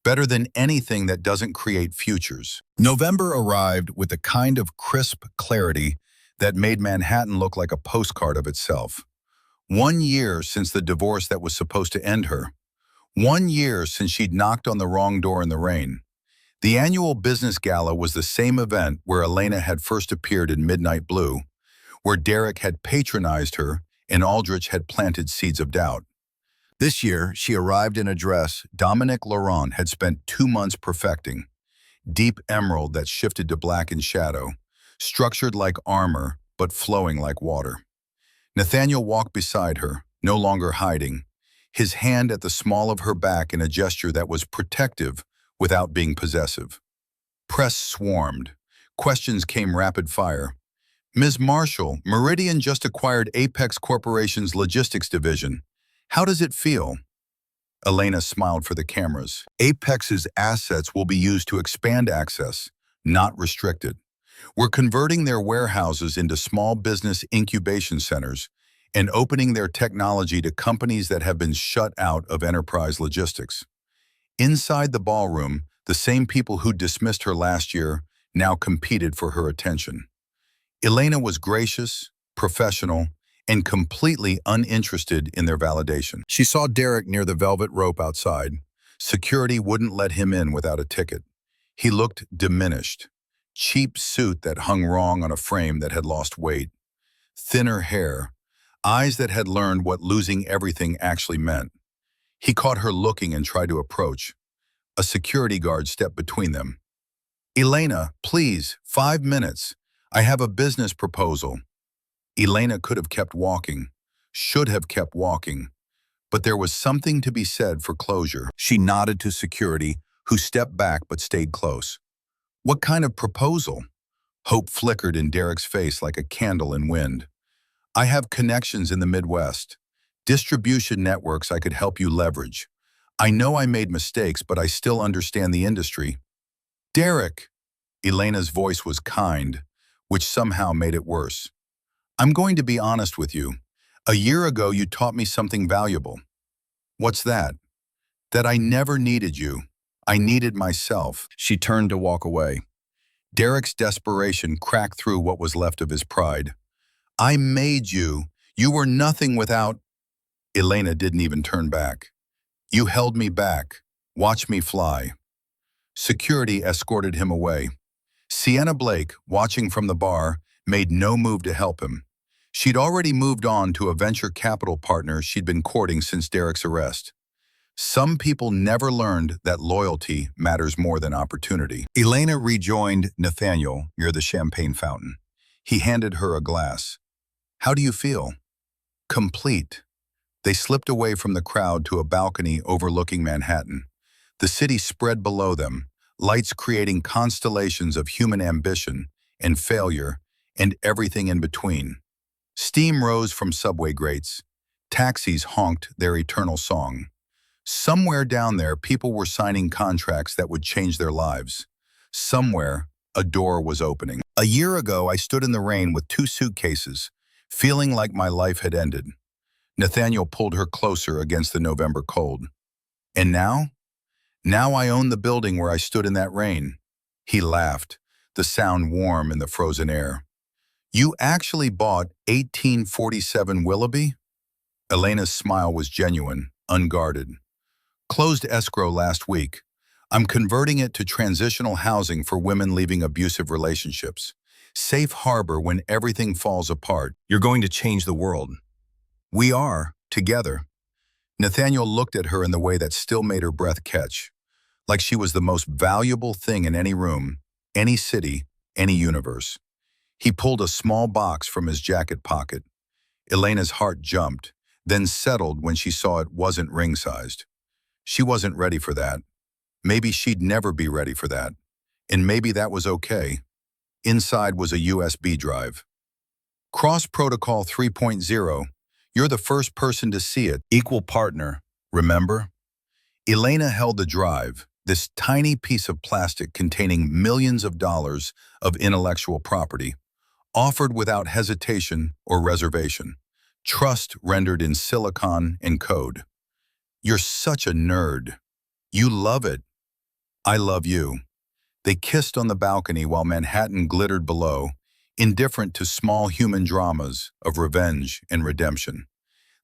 [SPEAKER 1] Better than anything that doesn't create futures." November arrived with the kind of crisp clarity that made Manhattan look like a postcard of itself. 1 year since the divorce that was supposed to end her. 1 year since she'd knocked on the wrong door in the rain. The annual business gala was the same event where Elena had first appeared in Midnight Blue, where Derek had patronized her and Aldrich had planted seeds of doubt. This year, she arrived in a dress Dominique Laurent had spent 2 months perfecting. Deep emerald that shifted to black in shadow, structured like armor but flowing like water. Nathaniel walked beside her, no longer hiding, his hand at the small of her back in a gesture that was protective without being possessive. Press swarmed. Questions came rapid fire. "Ms. Marshall, Meridian just acquired Apex Corporation's logistics division. How does it feel?" Elena smiled for the cameras. "Apex's assets will be used to expand access, not restrict it. We're converting their warehouses into small business incubation centers and opening their technology to companies that have been shut out of enterprise logistics." Inside the ballroom, the same people who dismissed her last year now competed for her attention. Elena was gracious, professional, and completely uninterested in their validation. She saw Derek near the velvet rope outside. Security wouldn't let him in without a ticket. He looked diminished. Cheap suit that hung wrong on a frame that had lost weight. Thinner hair. Eyes that had learned what losing everything actually meant. He caught her looking and tried to approach. A security guard stepped between them. "Elena, please, 5 minutes. I have a business proposal." Elena could have kept walking, should have kept walking, but there was something to be said for closure. She nodded to security, who stepped back but stayed close. "What kind of proposal?" Hope flickered in Derek's face like a candle in wind. "I have connections in the Midwest. Distribution networks I could help you leverage. I know I made mistakes, but I still understand the industry." "Derek!" Elena's voice was kind, which somehow made it worse. "I'm going to be honest with you. A year ago, you taught me something valuable." "What's that?" "That I never needed you. I needed myself." She turned to walk away. Derek's desperation cracked through what was left of his pride. "I made you. You were nothing without—" Elena didn't even turn back. "You held me back. Watch me fly." Security escorted him away. Sienna Blake, watching from the bar, made no move to help him. She'd already moved on to a venture capital partner she'd been courting since Derek's arrest. Some people never learned that loyalty matters more than opportunity. Elena rejoined Nathaniel near the champagne fountain. He handed her a glass. "How do you feel?" "Complete." They slipped away from the crowd to a balcony overlooking Manhattan. The city spread below them, lights creating constellations of human ambition and failure and everything in between. Steam rose from subway grates. Taxis honked their eternal song. Somewhere down there, people were signing contracts that would change their lives. Somewhere, a door was opening. "A year ago, I stood in the rain with 2 suitcases, feeling like my life had ended." Nathaniel pulled her closer against the November cold. "And now? Now I own the building where I stood in that rain." He laughed, the sound warm in the frozen air. You actually bought 1847 Willoughby? Elena's smile was genuine, unguarded. Closed escrow last week. I'm converting it to transitional housing for women leaving abusive relationships. Safe harbor when everything falls apart. You're going to change the world. We are, together. Nathaniel looked at her in the way that still made her breath catch, like she was the most valuable thing in any room, any city, any universe. He pulled a small box from his jacket pocket. Elena's heart jumped, then settled when she saw it wasn't ring-sized. She wasn't ready for that. Maybe she'd never be ready for that. And maybe that was okay. Inside was a USB drive. Cross Protocol 3.0. You're the first person to see it. Equal partner, remember? Elena held the drive, this tiny piece of plastic containing millions of dollars of intellectual property, offered without hesitation or reservation. Trust rendered in silicon and code. You're such a nerd. You love it. I love you. They kissed on the balcony while Manhattan glittered below, indifferent to small human dramas of revenge and redemption.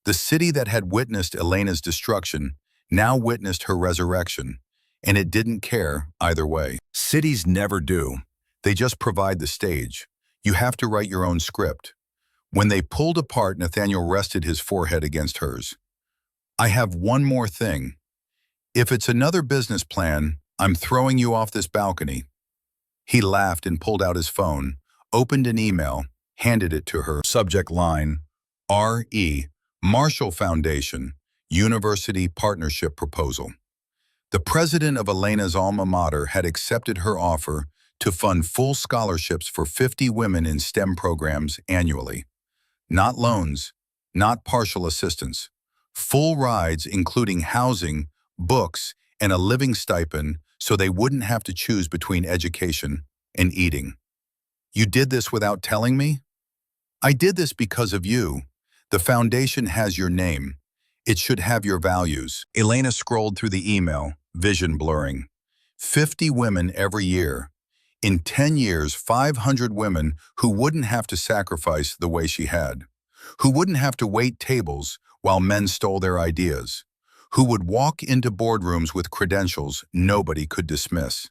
[SPEAKER 1] The city that had witnessed Elena's destruction now witnessed her resurrection, and it didn't care either way. Cities never do. They just provide the stage. You have to write your own script. When they pulled apart, Nathaniel rested his forehead against hers. I have one more thing. If it's another business plan, I'm throwing you off this balcony. He laughed and pulled out his phone, opened an email, handed it to her. Subject line, R.E. Marshall Foundation, University Partnership Proposal. The president of Elena's alma mater had accepted her offer to fund full scholarships for 50 women in STEM programs annually. Not loans, not partial assistance. Full rides including housing, books, and a living stipend so they wouldn't have to choose between education and eating. You did this without telling me? I did this because of you. The foundation has your name. It should have your values. Elena scrolled through the email, vision blurring. 50 women every year. In 10 years, 500 women who wouldn't have to sacrifice the way she had, who wouldn't have to wait tables while men stole their ideas, who would walk into boardrooms with credentials nobody could dismiss.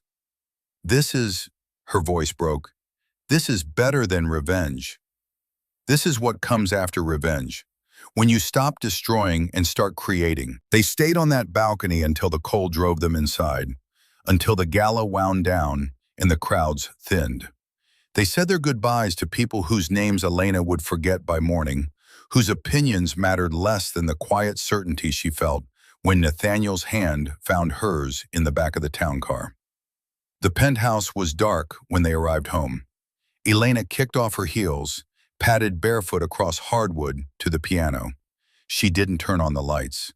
[SPEAKER 1] This is, her voice broke, this is better than revenge. This is what comes after revenge. When you stop destroying and start creating. They stayed on that balcony until the cold drove them inside, until the gala wound down and the crowds thinned. They said their goodbyes to people whose names Elena would forget by morning, whose opinions mattered less than the quiet certainty she felt when Nathaniel's hand found hers in the back of the town car. The penthouse was dark when they arrived home. Elena kicked off her heels, padded barefoot across hardwood to the piano. She didn't turn on the lights.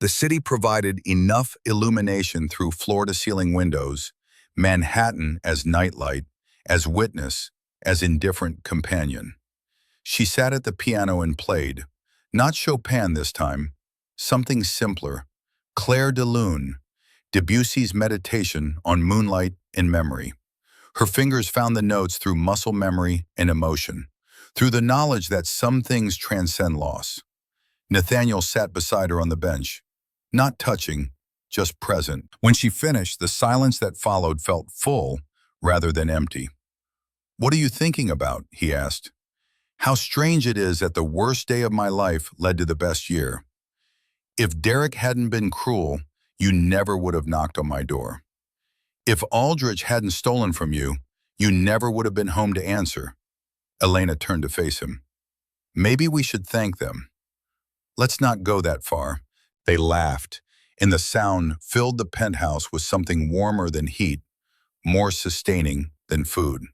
[SPEAKER 1] The city provided enough illumination through floor-to-ceiling windows, Manhattan as nightlight, as witness, as indifferent companion. She sat at the piano and played, not Chopin this time, something simpler, Clair de Lune, Debussy's Meditation on Moonlight and Memory. Her fingers found the notes through muscle memory and emotion, through the knowledge that some things transcend loss. Nathaniel sat beside her on the bench, not touching, just present. When she finished, the silence that followed felt full rather than empty. "What are you thinking about?" he asked. "How strange it is that the worst day of my life led to the best year. If Derek hadn't been cruel, you never would have knocked on my door. If Aldrich hadn't stolen from you, you never would have been home to answer." Elena turned to face him. "Maybe we should thank them." "Let's not go that far." They laughed, and the sound filled the penthouse with something warmer than heat, more sustaining than food.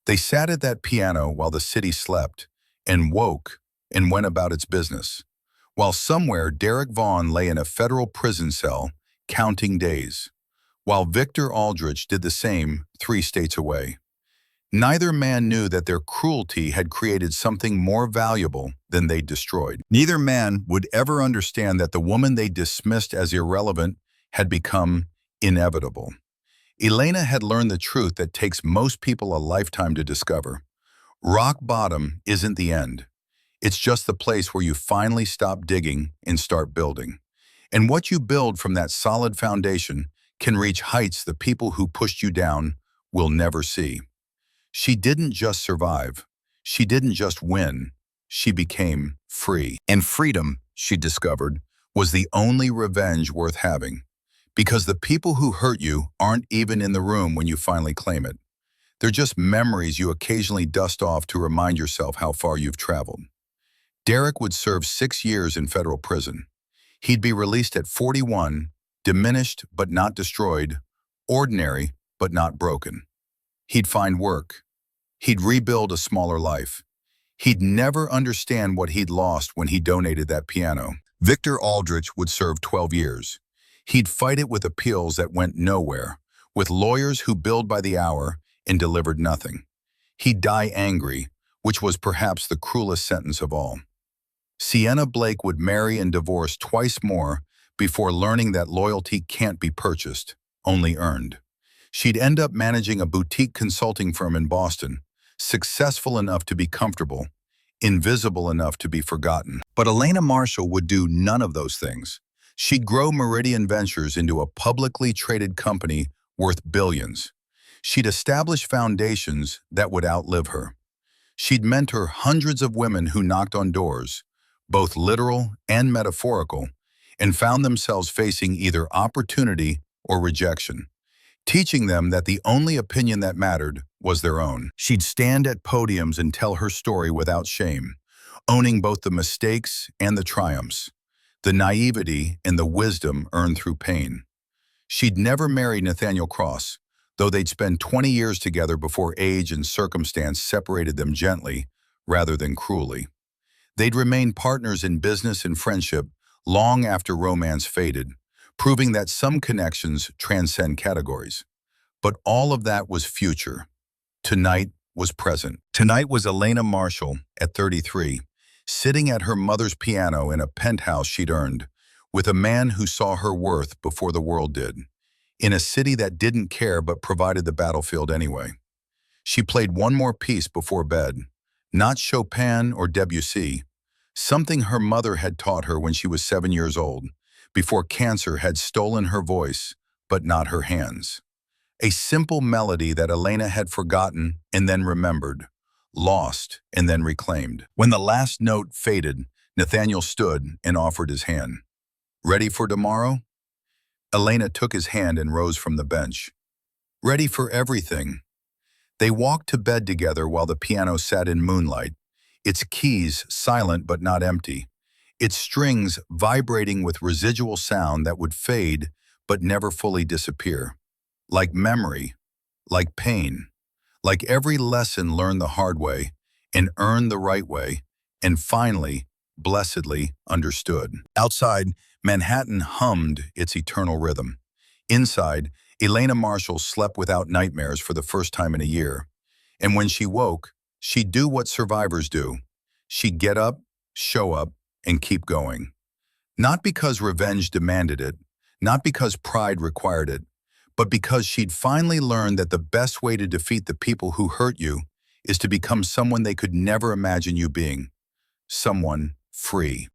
[SPEAKER 1] They sat at that piano while the city slept, and woke, and went about its business, while somewhere Derek Vaughan lay in a federal prison cell, counting days, while Victor Aldrich did the same 3 states away. Neither man knew that their cruelty had created something more valuable than they destroyed. Neither man would ever understand that the woman they dismissed as irrelevant had become inevitable. Elena had learned the truth that takes most people a lifetime to discover. Rock bottom isn't the end. It's just the place where you finally stop digging and start building. And what you build from that solid foundation can reach heights the people who pushed you down will never see. She didn't just survive. She didn't just win. She became free. And freedom, she discovered, was the only revenge worth having. Because the people who hurt you aren't even in the room when you finally claim it. They're just memories you occasionally dust off to remind yourself how far you've traveled. Derek would serve 6 years in federal prison. He'd be released at 41, diminished but not destroyed, ordinary but not broken. He'd find work. He'd rebuild a smaller life. He'd never understand what he'd lost when he donated that piano. Victor Aldrich would serve 12 years. He'd fight it with appeals that went nowhere, with lawyers who billed by the hour and delivered nothing. He'd die angry, which was perhaps the cruelest sentence of all. Sienna Blake would marry and divorce twice more before learning that loyalty can't be purchased, only earned. She'd end up managing a boutique consulting firm in Boston, successful enough to be comfortable, invisible enough to be forgotten. But Elena Marshall would do none of those things. She'd grow Meridian Ventures into a publicly traded company worth billions. She'd establish foundations that would outlive her. She'd mentor hundreds of women who knocked on doors, both literal and metaphorical, and found themselves facing either opportunity or rejection, teaching them that the only opinion that mattered was their own. She'd stand at podiums and tell her story without shame, owning both the mistakes and the triumphs, the naivety and the wisdom earned through pain. She'd never marry Nathaniel Cross, though they'd spend 20 years together before age and circumstance separated them gently rather than cruelly. They'd remain partners in business and friendship long after romance faded, proving that some connections transcend categories. But all of that was future. Tonight was present. Tonight was Elena Marshall, at 33, sitting at her mother's piano in a penthouse she'd earned, with a man who saw her worth before the world did, in a city that didn't care but provided the battlefield anyway. She played one more piece before bed, not Chopin or Debussy, something her mother had taught her when she was 7 years old, before cancer had stolen her voice, but not her hands. A simple melody that Elena had forgotten and then remembered, lost and then reclaimed. When the last note faded, Nathaniel stood and offered his hand. Ready for tomorrow? Elena took his hand and rose from the bench. Ready for everything. They walked to bed together while the piano sat in moonlight, its keys silent but not empty, its strings vibrating with residual sound that would fade but never fully disappear. Like memory, like pain, like every lesson learned the hard way and earned the right way, and finally, blessedly understood. Outside, Manhattan hummed its eternal rhythm. Inside, Elena Marshall slept without nightmares for the first time in a year. And when she woke, she'd do what survivors do. She'd get up, show up, and keep going. Not because revenge demanded it, not because pride required it, but because she'd finally learned that the best way to defeat the people who hurt you is to become someone they could never imagine you being. Someone free.